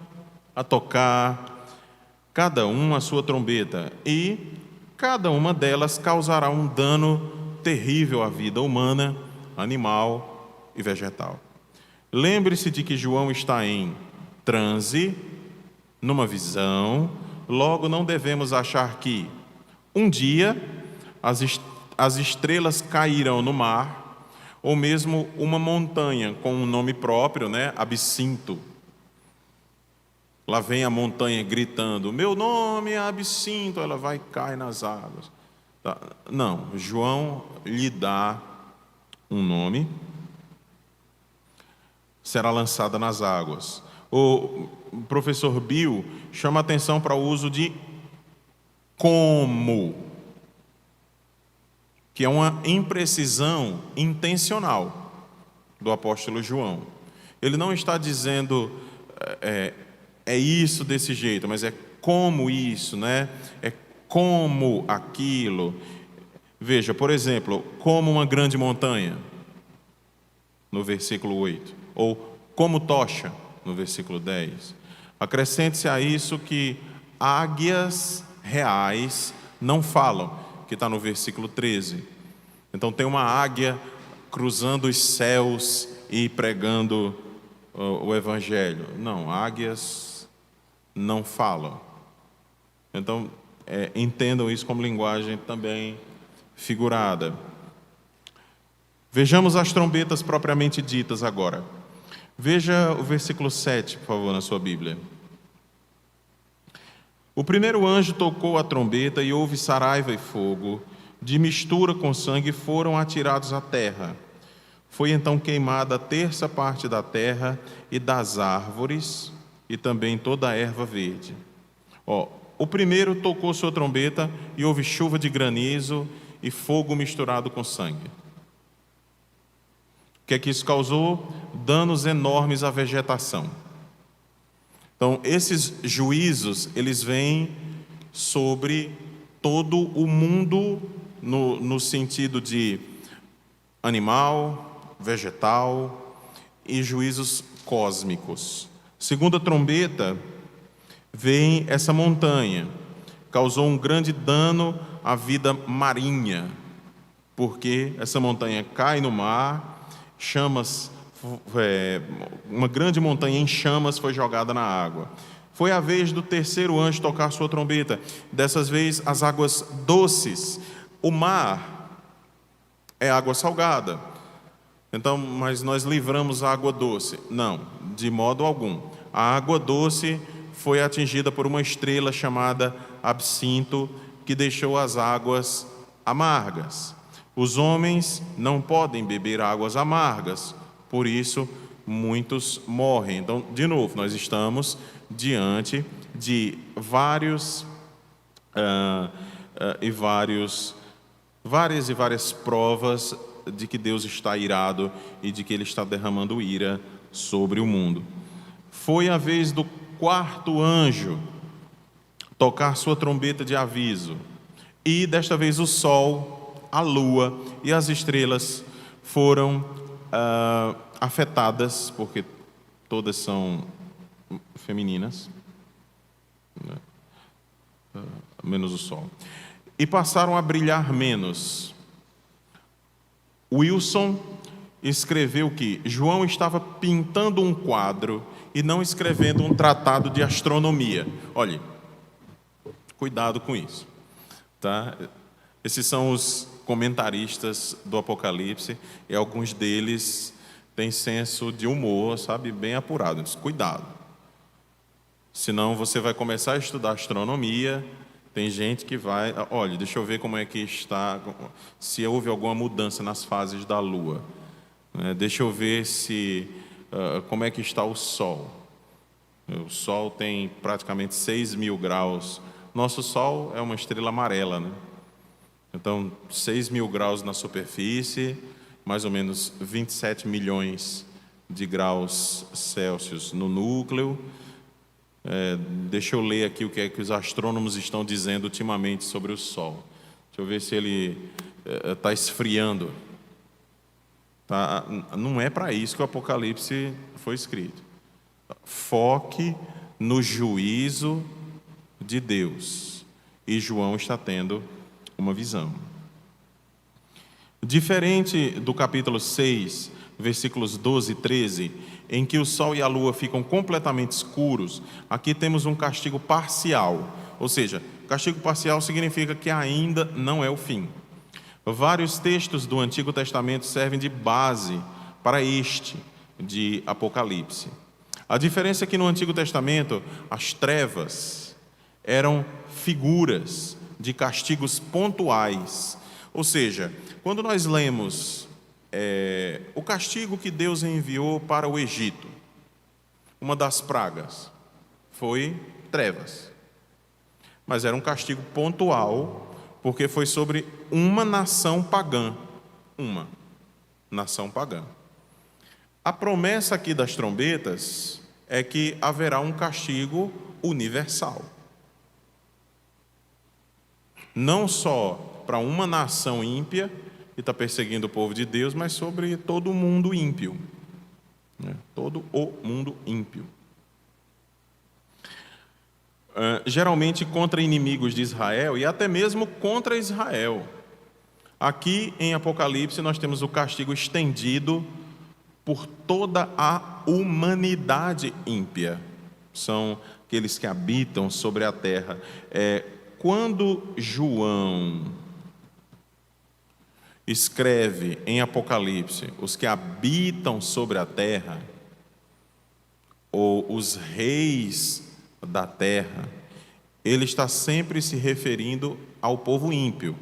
S2: a tocar, cada um a sua trombeta, e cada uma delas causará um dano terrível à vida humana, animal e vegetal. Lembre-se de que João está em transe, numa visão, logo não devemos achar que um dia as estrelas cairão no mar, ou mesmo uma montanha com um nome próprio, né? Absinto. Lá vem a montanha gritando, meu nome é Absinto, ela vai cair nas águas. Tá. Não, João lhe dá um nome, será lançada nas águas. O professor Bill chama a atenção para o uso de como. que é uma imprecisão intencional do apóstolo João. Ele não está dizendo é isso desse jeito, mas é como isso, né? É como aquilo. Veja, por exemplo, como uma grande montanha, no versículo 8, ou como tocha, no versículo 10. Acrescente-se a isso que águias reais não falam, que está no versículo 13. Então tem uma águia cruzando os céus e pregando o evangelho. Não, águias não falam. Então entendam isso como linguagem também figurada. Vejamos as trombetas propriamente ditas agora. Veja o versículo 7, por favor, na sua Bíblia. O primeiro anjo tocou a trombeta e houve saraiva e fogo, de mistura com sangue, foram atirados à terra. Foi então queimada a terça parte da terra e das árvores, e também toda a erva verde. O primeiro tocou sua trombeta e houve chuva de granizo e fogo misturado com sangue. O que é que isso causou? Danos enormes à vegetação. Então, esses juízos, eles vêm sobre todo o mundo, no sentido de animal, vegetal e juízos cósmicos. Segunda trombeta, vem essa montanha, causou um grande dano à vida marinha, porque essa montanha cai no mar, uma grande montanha em chamas foi jogada na água. Foi a vez do terceiro anjo tocar sua trombeta, dessas vezes as águas doces. O mar é água salgada, então, mas nós livramos a água doce? Não, de modo algum. A água doce foi atingida por uma estrela chamada Absinto, que deixou as águas amargas. Os homens não podem beber águas amargas, por isso muitos morrem. Então, de novo, nós estamos diante de várias provas de que Deus está irado e de que Ele está derramando ira sobre o mundo. Foi a vez do quarto anjo tocar sua trombeta de aviso, e desta vez o sol, a lua e as estrelas foram afetadas, porque todas são femininas, né? Menos o sol, e passaram a brilhar menos. Wilson escreveu que João estava pintando um quadro e não escrevendo um tratado de astronomia. Olhe, cuidado com isso, tá? Esses são os comentaristas do Apocalipse, e alguns deles têm senso de humor, sabe, bem apurado. Diz, cuidado, senão você vai começar a estudar astronomia. Tem gente que vai, olha, deixa eu ver como é que está, se houve alguma mudança nas fases da Lua, né? Deixa eu ver como é que está o Sol. O Sol tem praticamente 6.000 graus. Nosso Sol é uma estrela amarela, né? Então, 6.000 graus na superfície, mais ou menos 27 milhões de graus Celsius no núcleo. Deixa eu ler aqui o que é que os astrônomos estão dizendo ultimamente sobre o Sol. Deixa eu ver se ele está esfriando. Tá? Não é para isso que o Apocalipse foi escrito. Foque no juízo de Deus. E João está tendo uma visão. Diferente do capítulo 6, versículos 12 e 13, em que o sol e a lua ficam completamente escuros, aqui temos um castigo parcial. Ou seja, castigo parcial significa que ainda não é o fim. Vários textos do Antigo Testamento servem de base para este de Apocalipse. A diferença é que no Antigo Testamento as trevas eram figuras de castigos pontuais. Ou seja, quando nós lemos o castigo que Deus enviou para o Egito, uma das pragas foi trevas, mas era um castigo pontual porque foi sobre uma nação pagã. Uma nação pagã. A promessa aqui das trombetas é que haverá um castigo universal. Não só para uma nação ímpia que está perseguindo o povo de Deus, mas sobre todo o mundo ímpio. Todo o mundo ímpio. Geralmente contra inimigos de Israel e até mesmo contra Israel. Aqui em Apocalipse nós temos o castigo estendido por toda a humanidade ímpia. São aqueles que habitam sobre a terra. Quando João escreve em Apocalipse os que habitam sobre a terra, ou os reis da terra, ele está sempre se referindo ao povo ímpio,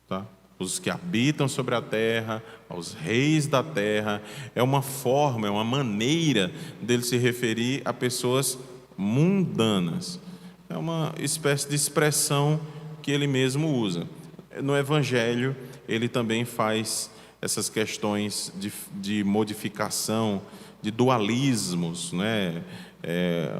S2: tá? Os que habitam sobre a terra, aos reis da terra, é uma forma, é uma maneira dele se referir a pessoas mundanas, é uma espécie de expressão que ele mesmo usa. No Evangelho, ele também faz essas questões de modificação, de dualismos, né?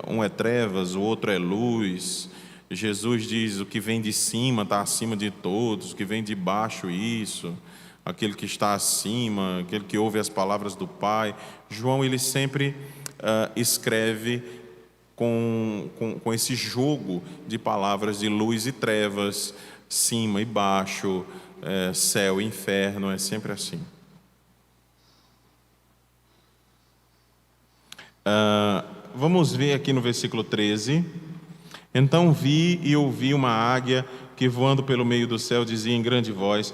S2: Um é trevas, o outro é luz. Jesus diz: o que vem de cima está acima de todos, o que vem de baixo, isso, aquele que está acima, aquele que ouve as palavras do Pai. João, ele sempre escreve com esse jogo de palavras de luz e trevas, cima e baixo, céu e inferno, é sempre assim. Vamos ver aqui no versículo 13. Então vi e ouvi uma águia que, voando pelo meio do céu, dizia em grande voz: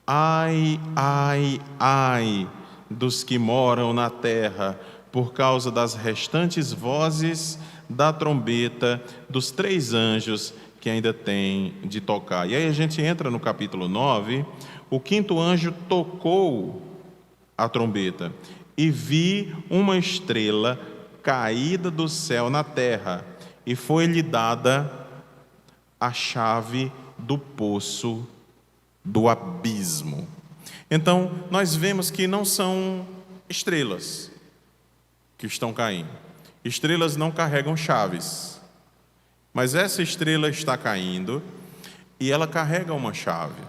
S2: ai, ai, ai dos que moram na terra, por causa das restantes vozes da trombeta dos 3 anjos que ainda têm de tocar. E aí a gente entra no capítulo 9. O 5º anjo tocou a trombeta e vi uma estrela caída do céu na terra, e foi-lhe dada a chave do poço do abismo. Então, nós vemos que não são estrelas que estão caindo. Estrelas não carregam chaves. Mas essa estrela está caindo e ela carrega uma chave.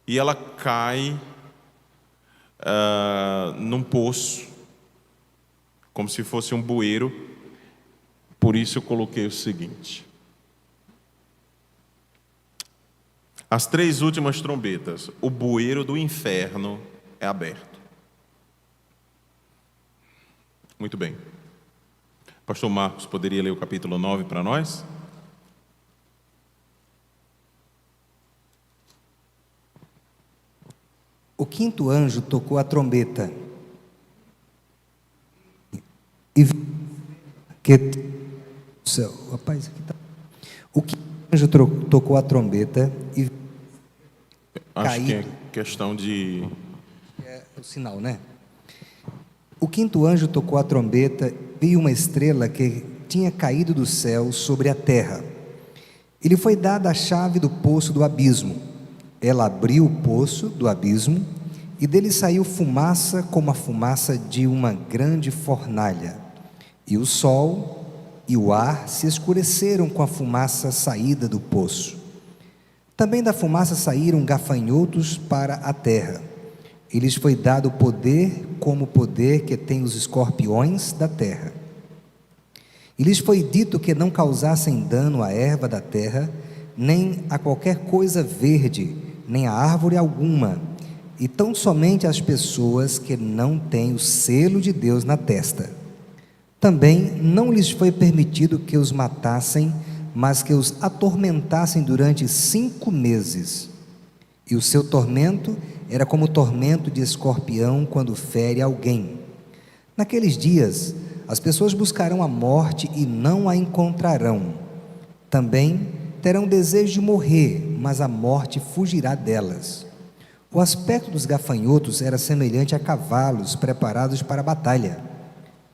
S2: E ela cai num poço, como se fosse um bueiro. Por isso eu coloquei o seguinte: as 3 últimas trombetas, o bueiro do inferno é aberto. Muito bem. Pastor Marcos, poderia ler o capítulo 9 para nós?
S1: O 5º anjo tocou a trombeta e rapaz, aqui tá. O 5º anjo tocou a trombeta e
S2: acho
S1: caído.
S2: que é questão de...
S1: É o sinal, né? O 5º anjo tocou a trombeta e viu uma estrela que tinha caído do céu sobre a terra. Ele foi dada a chave do poço do abismo. Ela abriu o poço do abismo e dele saiu fumaça como a fumaça de uma grande fornalha. E o sol e o ar se escureceram com a fumaça saída do poço. Também da fumaça saíram gafanhotos para a terra. E lhes foi dado poder como o poder que tem os escorpiões da terra. E lhes foi dito que não causassem dano à erva da terra, nem a qualquer coisa verde, nem a árvore alguma, e tão somente as pessoas que não têm o selo de Deus na testa. Também não lhes foi permitido que os matassem, mas que os atormentassem durante 5 meses. E o seu tormento era como o tormento de escorpião quando fere alguém. Naqueles dias, as pessoas buscarão a morte e não a encontrarão. Também terão desejo de morrer, mas a morte fugirá delas. O aspecto dos gafanhotos era semelhante a cavalos preparados para a batalha.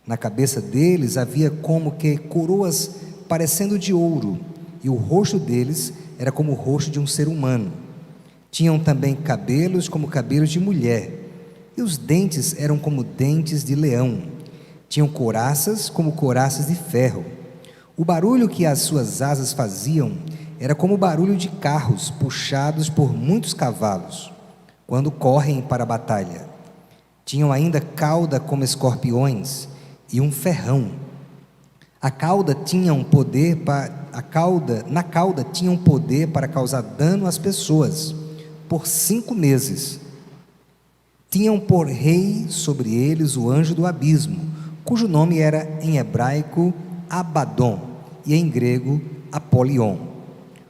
S1: Na cabeça deles havia como que coroas parecendo de ouro, e o rosto deles era como o rosto de um ser humano. Tinham também cabelos como cabelos de mulher, e os dentes eram como dentes de leão. Tinham couraças como couraças de ferro. O barulho que as suas asas faziam era como o barulho de carros puxados por muitos cavalos, quando correm para a batalha. Tinham ainda cauda como escorpiões e um ferrão. Na cauda tinham poder para causar dano às pessoas por 5 meses. Tinham por rei sobre eles o anjo do abismo, cujo nome era em hebraico Abaddon e em grego Apolion.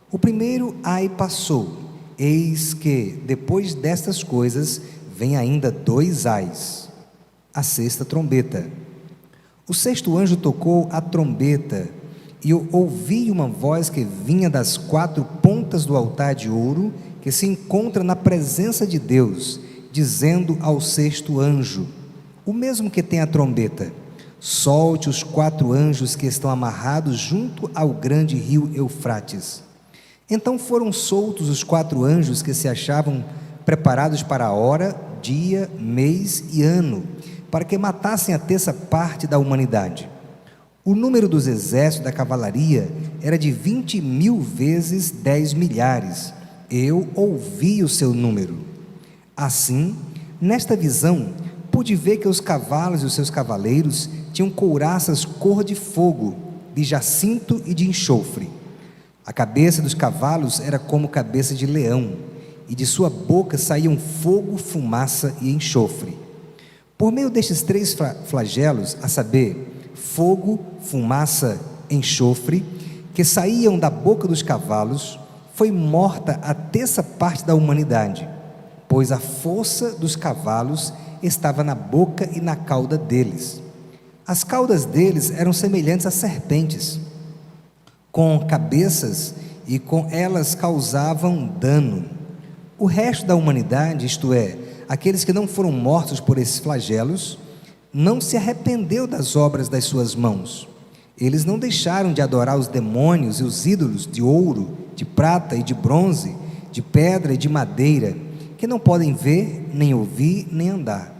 S1: O primeiro ai passou, eis que depois destas coisas vem ainda 2 ais. A 6ª trombeta. O 6º anjo tocou a trombeta, e eu ouvi uma voz que vinha das 4 pontas do altar de ouro, que se encontra na presença de Deus, dizendo ao 6º anjo, o mesmo que tem a trombeta: solte os 4 anjos que estão amarrados junto ao grande rio Eufrates. Então foram soltos os 4 anjos que se achavam preparados para a hora, dia, mês e ano, para que matassem a 1/3 parte da humanidade. O número dos exércitos da cavalaria era de 20.000 vezes 10 milhares. Eu ouvi o seu número. Assim, nesta visão, pude ver que os cavalos e os seus cavaleiros tinham couraças cor de fogo, de jacinto e de enxofre. A cabeça dos cavalos era como cabeça de leão, e de sua boca saíam fogo, fumaça e enxofre. Por meio destes 3 flagelos, a saber, fogo, fumaça, enxofre, que saíam da boca dos cavalos, foi morta a 1/3 parte da humanidade, pois a força dos cavalos estava na boca e na cauda deles. As caudas deles eram semelhantes a serpentes, com cabeças, e com elas causavam dano. O resto da humanidade, isto é, aqueles que não foram mortos por esses flagelos, não se arrependeu das obras das suas mãos. Eles não deixaram de adorar os demônios e os ídolos de ouro, de prata e de bronze, de pedra e de madeira, que não podem ver, nem ouvir, nem andar.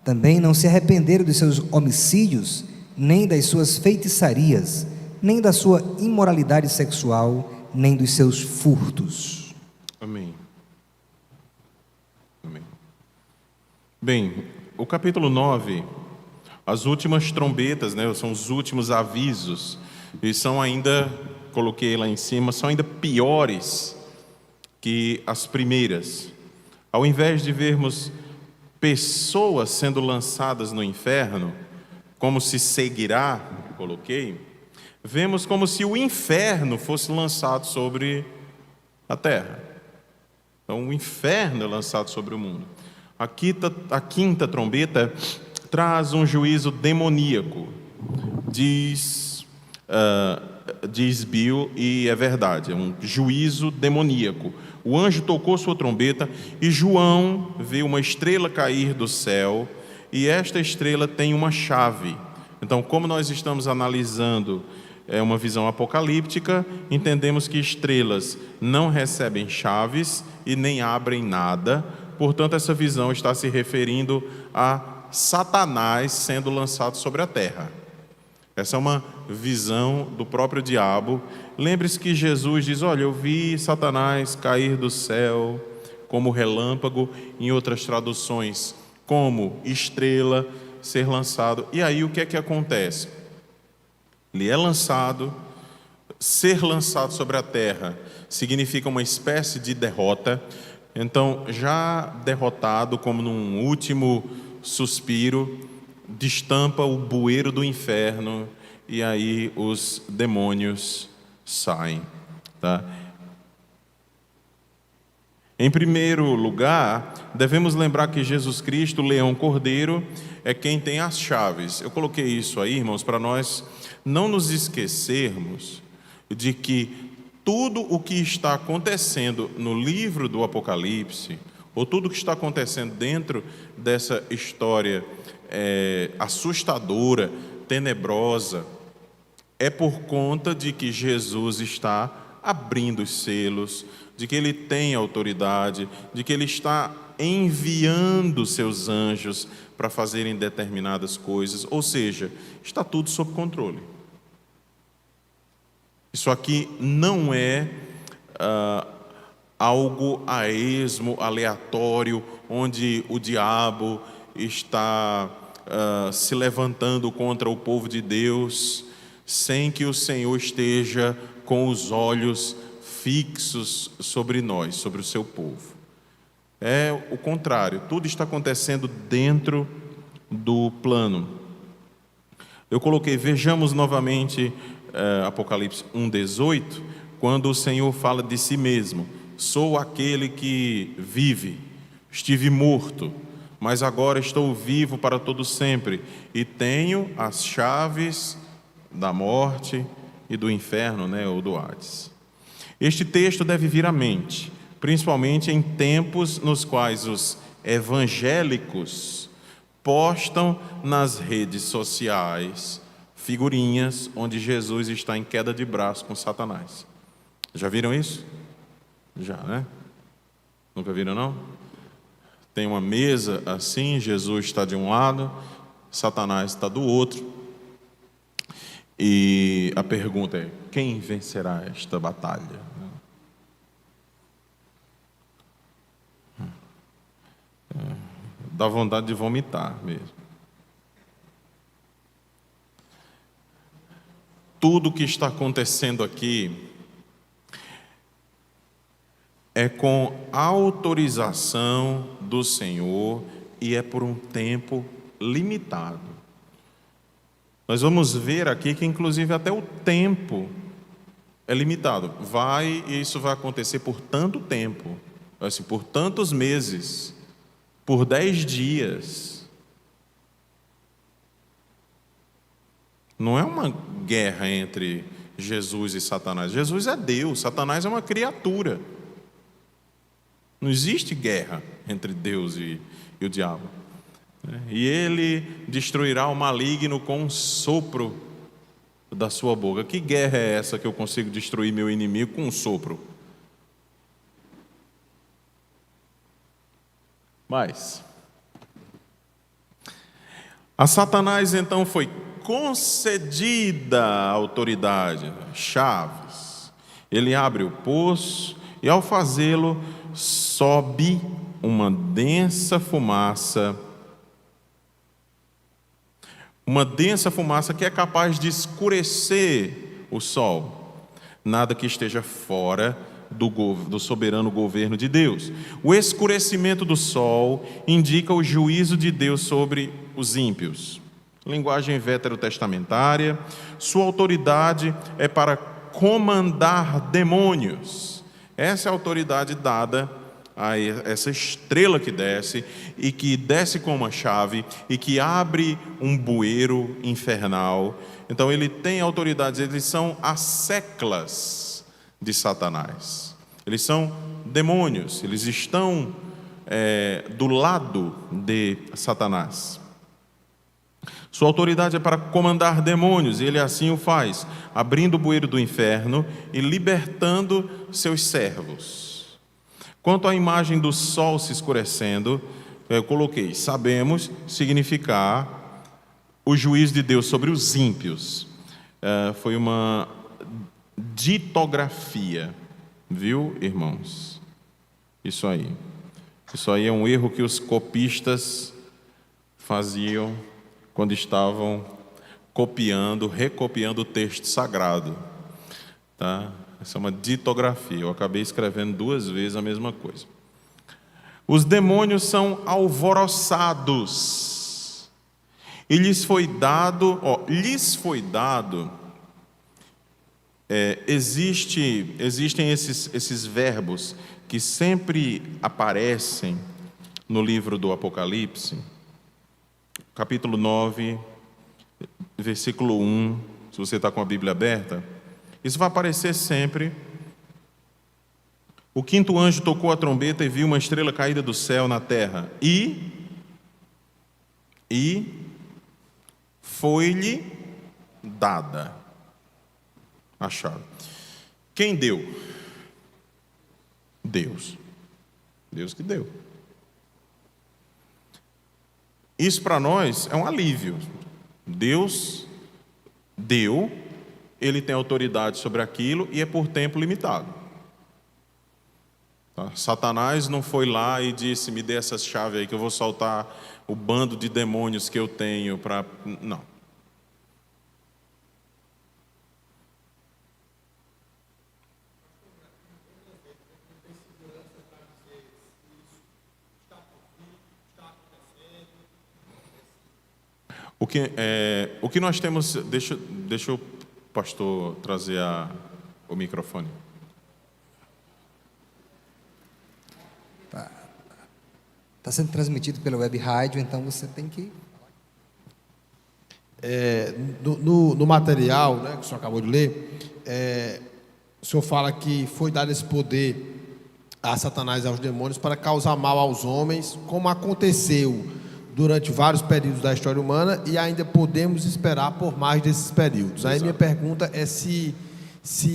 S1: Também não se arrependeram dos seus homicídios, nem das suas feitiçarias, nem da sua imoralidade sexual, nem dos seus furtos.
S2: Amém. Amém. Bem, o capítulo 9, as últimas trombetas, né, são os últimos avisos, e são ainda, coloquei lá em cima, são ainda piores que as primeiras. Ao invés de vermos pessoas sendo lançadas no inferno, como se seguirá, coloquei, vemos como se o inferno fosse lançado sobre a terra. Então, o inferno é lançado sobre o mundo. A 5ª trombeta traz um juízo demoníaco, diz Bill, e é verdade, é um juízo demoníaco. O anjo tocou sua trombeta e João viu uma estrela cair do céu, e esta estrela tem uma chave. Então, como nós estamos analisando uma visão apocalíptica, entendemos que estrelas não recebem chaves e nem abrem nada. Portanto, essa visão está se referindo a Satanás sendo lançado sobre a terra. Essa é uma visão do próprio diabo. Lembre-se que Jesus diz: olha, eu vi Satanás cair do céu como relâmpago, em outras traduções, como estrela ser lançado. E aí o que é que acontece? Ele é lançado. Ser lançado sobre a terra significa uma espécie de derrota. Então, já derrotado, como num último suspiro, destampa o bueiro do inferno, e aí os demônios saem, tá? Em primeiro lugar, devemos lembrar que Jesus Cristo, o leão cordeiro, é quem tem as chaves. Eu coloquei isso aí, irmãos, para nós não nos esquecermos de que tudo o que está acontecendo no livro do Apocalipse, ou tudo o que está acontecendo dentro dessa história assustadora, tenebrosa, é por conta de que Jesus está abrindo os selos, de que Ele tem autoridade, de que Ele está enviando seus anjos para fazerem determinadas coisas, ou seja, está tudo sob controle. Isso aqui não é algo a esmo, aleatório, onde o diabo está se levantando contra o povo de Deus, sem que o Senhor esteja com os olhos fixos sobre nós, sobre o seu povo. É o contrário, tudo está acontecendo dentro do plano. Eu coloquei, vejamos novamente Apocalipse 1:18, quando o Senhor fala de si mesmo: sou aquele que vive, estive morto, mas agora estou vivo para todo sempre, e tenho as chaves da morte e do inferno, ou do Hades. Este texto deve vir à mente, principalmente em tempos nos quais os evangélicos postam nas redes sociais figurinhas onde Jesus está em queda de braço com Satanás. Já viram isso? Já, né? Nunca viram, não? Tem uma mesa assim, Jesus está de um lado, Satanás está do outro. E a pergunta é: quem vencerá esta batalha? Dá vontade de vomitar mesmo. Tudo que está acontecendo aqui é com autorização do Senhor e é por um tempo limitado. Nós vamos ver aqui que inclusive até o tempo é limitado. E isso vai acontecer por tanto tempo, assim, por tantos meses, por 10 dias. Não é uma guerra entre Jesus e Satanás. Jesus é Deus, Satanás é uma criatura. Não existe guerra entre Deus e o diabo. E ele destruirá o maligno com um sopro da sua boca. Que guerra é essa que eu consigo destruir meu inimigo com um sopro? Mas a Satanás então foi concedida a autoridade, chaves. Ele abre o poço e, ao fazê-lo, sobe uma densa fumaça que é capaz de escurecer o sol. Nada que esteja fora do soberano governo de Deus. O escurecimento do sol indica o juízo de Deus sobre os ímpios. Linguagem veterotestamentária. Sua autoridade é para comandar demônios. Essa é a autoridade dada a essa estrela que desce, e que desce com uma chave, e que abre um bueiro infernal. Então ele tem autoridades, eles são as seclas de Satanás. Eles são demônios, eles estão do lado de Satanás. Sua autoridade é para comandar demônios, e ele assim o faz, abrindo o bueiro do inferno e libertando seus servos. Quanto à imagem do sol se escurecendo, eu coloquei, sabemos significar o juízo de Deus sobre os ímpios. Foi uma ditografia, viu, irmãos? Isso aí é um erro que os copistas faziam quando estavam recopiando o texto sagrado, tá? Essa é uma ditografia, eu acabei escrevendo 2 vezes a mesma coisa. Os demônios são alvoroçados, e lhes foi dado, existem esses verbos que sempre aparecem no livro do Apocalipse, capítulo 9, versículo 1, se você está com a Bíblia aberta, isso vai aparecer sempre. O 5º anjo tocou a trombeta e viu uma estrela caída do céu na terra, e foi-lhe dada a chave. Quem deu? Deus. Deus que deu. Isso para nós é um alívio. Deus deu, Ele tem autoridade sobre aquilo e é por tempo limitado. Tá? Satanás não foi lá e disse: me dê essas chaves aí que eu vou soltar o bando de demônios que eu tenho para... Não. O que nós temos... Deixa o pastor trazer o microfone.
S1: Está sendo transmitido pela web rádio, então você tem que...
S4: No material, né, que o senhor acabou de ler, o senhor fala que foi dado esse poder a Satanás e aos demônios para causar mal aos homens, como aconteceu durante vários períodos da história humana, e ainda podemos esperar por mais desses períodos. Exato. Aí minha pergunta é se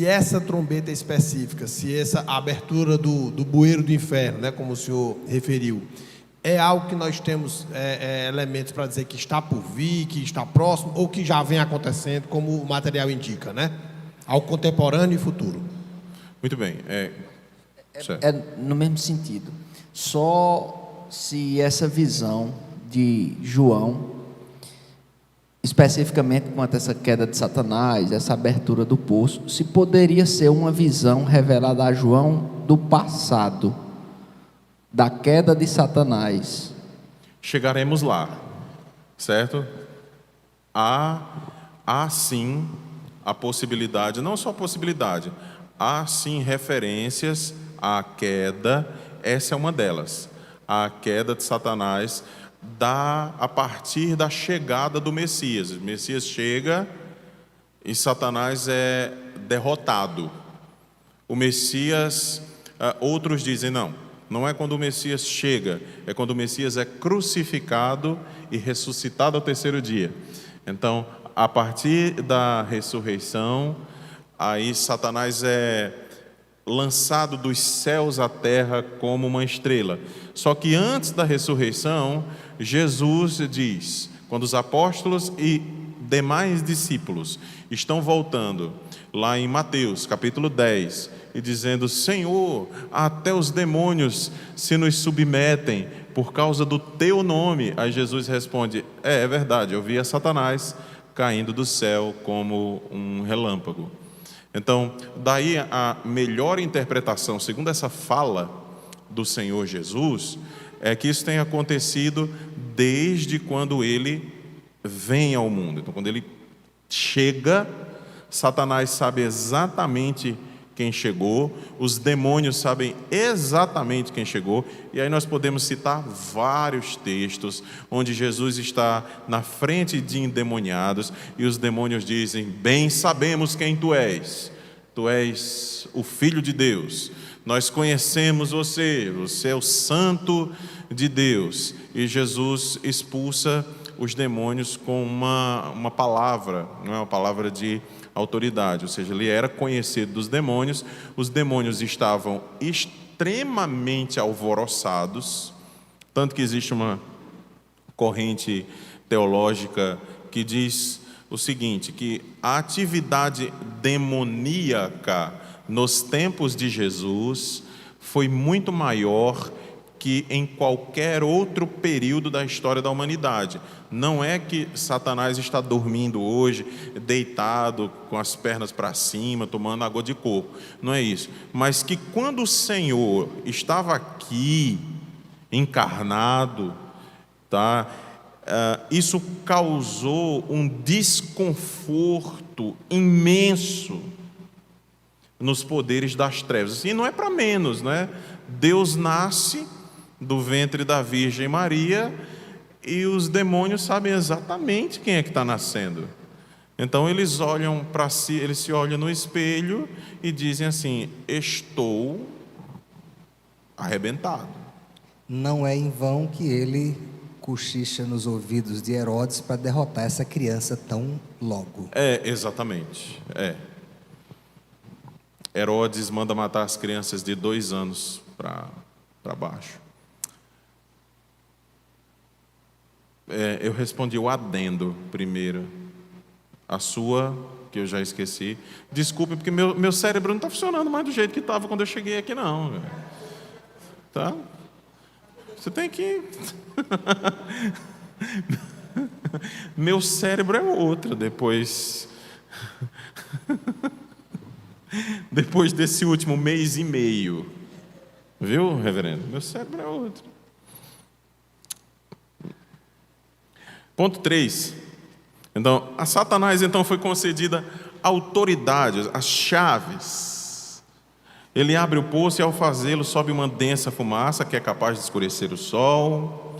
S4: essa trombeta específica, se essa abertura do bueiro do inferno, né, como o senhor referiu, é algo que nós temos elementos para dizer que está por vir, que está próximo, ou que já vem acontecendo, como o material indica, né? Ao contemporâneo e futuro.
S2: Muito bem.
S5: No mesmo sentido. Só se essa visão de João, especificamente quanto a essa queda de Satanás, essa abertura do poço, se poderia ser uma visão revelada a João do passado, da queda de Satanás.
S2: Chegaremos lá, certo? Há sim a possibilidade, não só a possibilidade, há sim referências à queda, essa é uma delas. A queda de Satanás a partir da chegada do Messias. O Messias chega e Satanás é derrotado. O Messias, outros dizem não é quando o Messias chega, é quando o Messias é crucificado e ressuscitado ao terceiro dia. Então, a partir da ressurreição, aí Satanás é lançado dos céus à terra como uma estrela. Só que antes da ressurreição, Jesus diz, quando os apóstolos e demais discípulos estão voltando, lá em Mateus, capítulo 10, e dizendo: Senhor, até os demônios se nos submetem por causa do teu nome. Aí Jesus responde: é verdade, eu vi a Satanás caindo do céu como um relâmpago. Então, daí a melhor interpretação, segundo essa fala do Senhor Jesus, é que isso tem acontecido desde quando ele vem ao mundo. Então, quando ele chega, Satanás sabe exatamente quem chegou, os demônios sabem exatamente quem chegou, e aí nós podemos citar vários textos onde Jesus está na frente de endemoniados e os demônios dizem: bem sabemos quem tu és o Filho de Deus, nós conhecemos você é o Santo de Deus. E Jesus expulsa os demônios com uma palavra, não é uma palavra de autoridade, ou seja, ele era conhecido dos demônios, os demônios estavam extremamente alvoroçados, tanto que existe uma corrente teológica que diz o seguinte, que a atividade demoníaca nos tempos de Jesus foi muito maior que em qualquer outro período da história da humanidade. Não é que Satanás está dormindo hoje, deitado, com as pernas para cima, tomando água de coco. Não é isso. Mas que quando o Senhor estava aqui, encarnado, tá? Isso causou um desconforto imenso nos poderes das trevas. E não é para menos, né? Deus nasce do ventre da Virgem Maria e os demônios sabem exatamente quem é que está nascendo. Então eles olham para si, eles se olham no espelho e dizem assim: estou arrebentado.
S1: Não é em vão que ele cochicha nos ouvidos de Herodes para derrotar essa criança tão logo.
S2: Exatamente. Herodes manda matar as crianças de 2 anos para baixo. Eu respondi o adendo primeiro. A sua, que eu já esqueci. Desculpe, porque meu cérebro não está funcionando mais do jeito que estava quando eu cheguei aqui, não. Tá? Você tem que... Meu cérebro é outro depois desse último mês e meio. Viu, reverendo? Meu cérebro é outro. Ponto 3. Então, a Satanás então foi concedida autoridade, as chaves. Ele abre o poço e ao fazê-lo sobe uma densa fumaça que é capaz de escurecer o sol.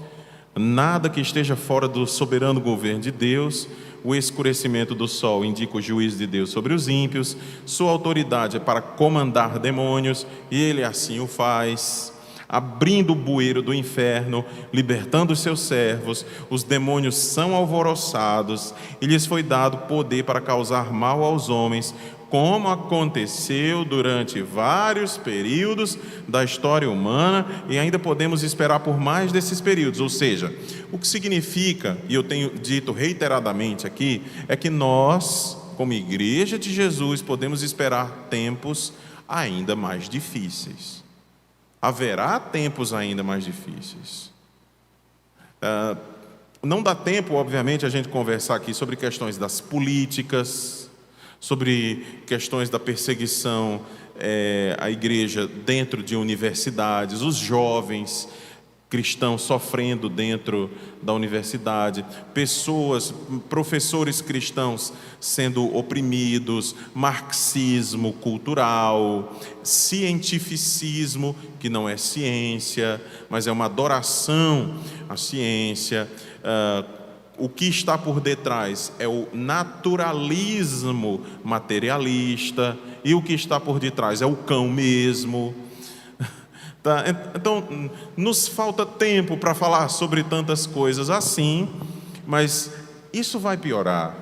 S2: Nada que esteja fora do soberano governo de Deus. O escurecimento do sol indica o juízo de Deus sobre os ímpios. Sua autoridade é para comandar demônios, e ele assim o faz, abrindo o bueiro do inferno, libertando os seus servos. Os demônios são alvoroçados, e lhes foi dado poder para causar mal aos homens, como aconteceu durante vários períodos da história humana, e ainda podemos esperar por mais desses períodos. Ou seja, o que significa, e eu tenho dito reiteradamente aqui, é que nós, como Igreja de Jesus, podemos esperar tempos ainda mais difíceis. Haverá tempos ainda mais difíceis. Não dá tempo, obviamente, a gente conversar aqui sobre questões das políticas, sobre questões da perseguição à igreja dentro de universidades, os jovens cristãos sofrendo dentro da universidade, professores cristãos sendo oprimidos, marxismo cultural, cientificismo, que não é ciência, mas é uma adoração à ciência. O que está por detrás é o naturalismo materialista, e o que está por detrás é o cão mesmo. Tá? Então, nos falta tempo para falar sobre tantas coisas assim, mas isso vai piorar.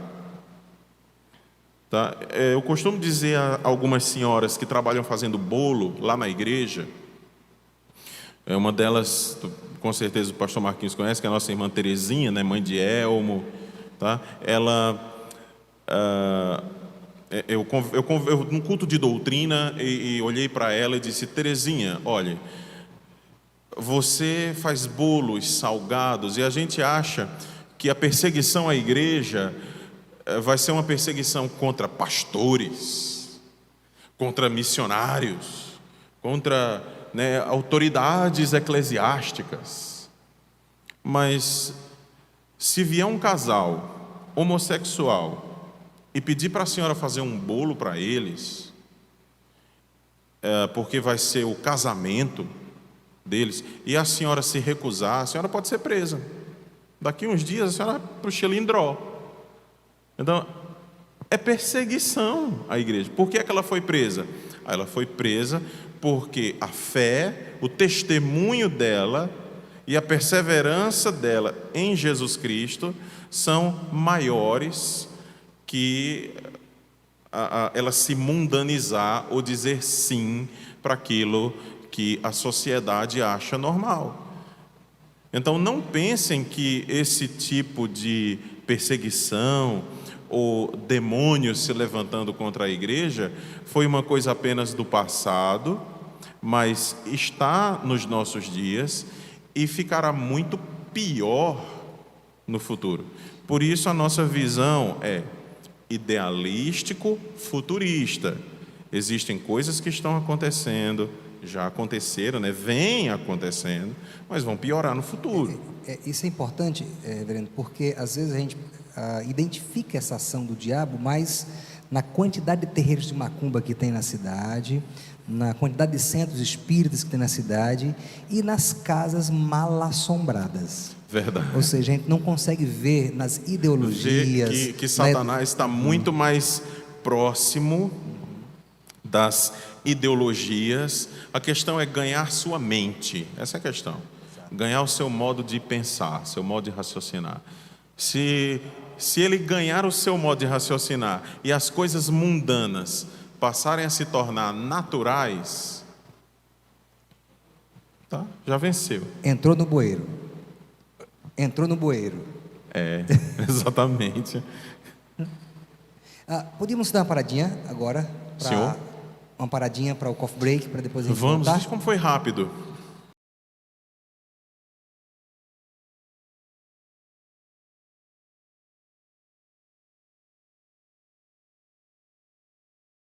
S2: Tá? Eu costumo dizer a algumas senhoras que trabalham fazendo bolo lá na igreja, uma delas, com certeza o pastor Marquinhos conhece, que é a nossa irmã Terezinha, né, mãe de Elmo, tá? Ela, eu num culto de doutrina, e olhei para ela e disse: Terezinha, olha, você faz bolos salgados, e a gente acha que a perseguição à igreja vai ser uma perseguição contra pastores, contra missionários, contra autoridades eclesiásticas. Mas se vier um casal homossexual e pedir para a senhora fazer um bolo para eles, porque vai ser o casamento deles, e a senhora se recusar, a senhora pode ser presa. Daqui uns dias a senhora vai para o Xilindró. Então, é perseguição à igreja. Por que é que ela foi presa? Ela foi presa porque a fé, o testemunho dela e a perseverança dela em Jesus Cristo são maiores que ela se mundanizar ou dizer sim para aquilo que a sociedade acha normal. Então, não pensem que esse tipo de perseguição ou demônios se levantando contra a igreja foi uma coisa apenas do passado, mas está nos nossos dias e ficará muito pior no futuro. Por isso a nossa visão é idealístico-futurista. Existem coisas que estão acontecendo, já aconteceram, vêm acontecendo, mas vão piorar no futuro.
S1: Isso é importante, reverendo, porque às vezes a gente identifica essa ação do diabo, mas na quantidade de terreiros de macumba que tem na cidade, na quantidade de centros espíritas que tem na cidade e nas casas mal assombradas.
S2: Verdade.
S1: Ou seja, a gente não consegue ver nas ideologias
S2: que Satanás está muito mais próximo das ideologias. A questão é ganhar sua mente. Essa é a questão. Ganhar o seu modo de pensar, seu modo de raciocinar. Se ele ganhar o seu modo de raciocinar e as coisas mundanas passarem a se tornar naturais, tá? Já venceu.
S1: Entrou no bueiro. Entrou no bueiro.
S2: É, exatamente.
S1: Podíamos dar uma paradinha agora?
S2: Senhor?
S1: Uma paradinha para o coffee break, para depois a gente
S2: Vamos,
S1: voltar?
S2: diz como foi rápido.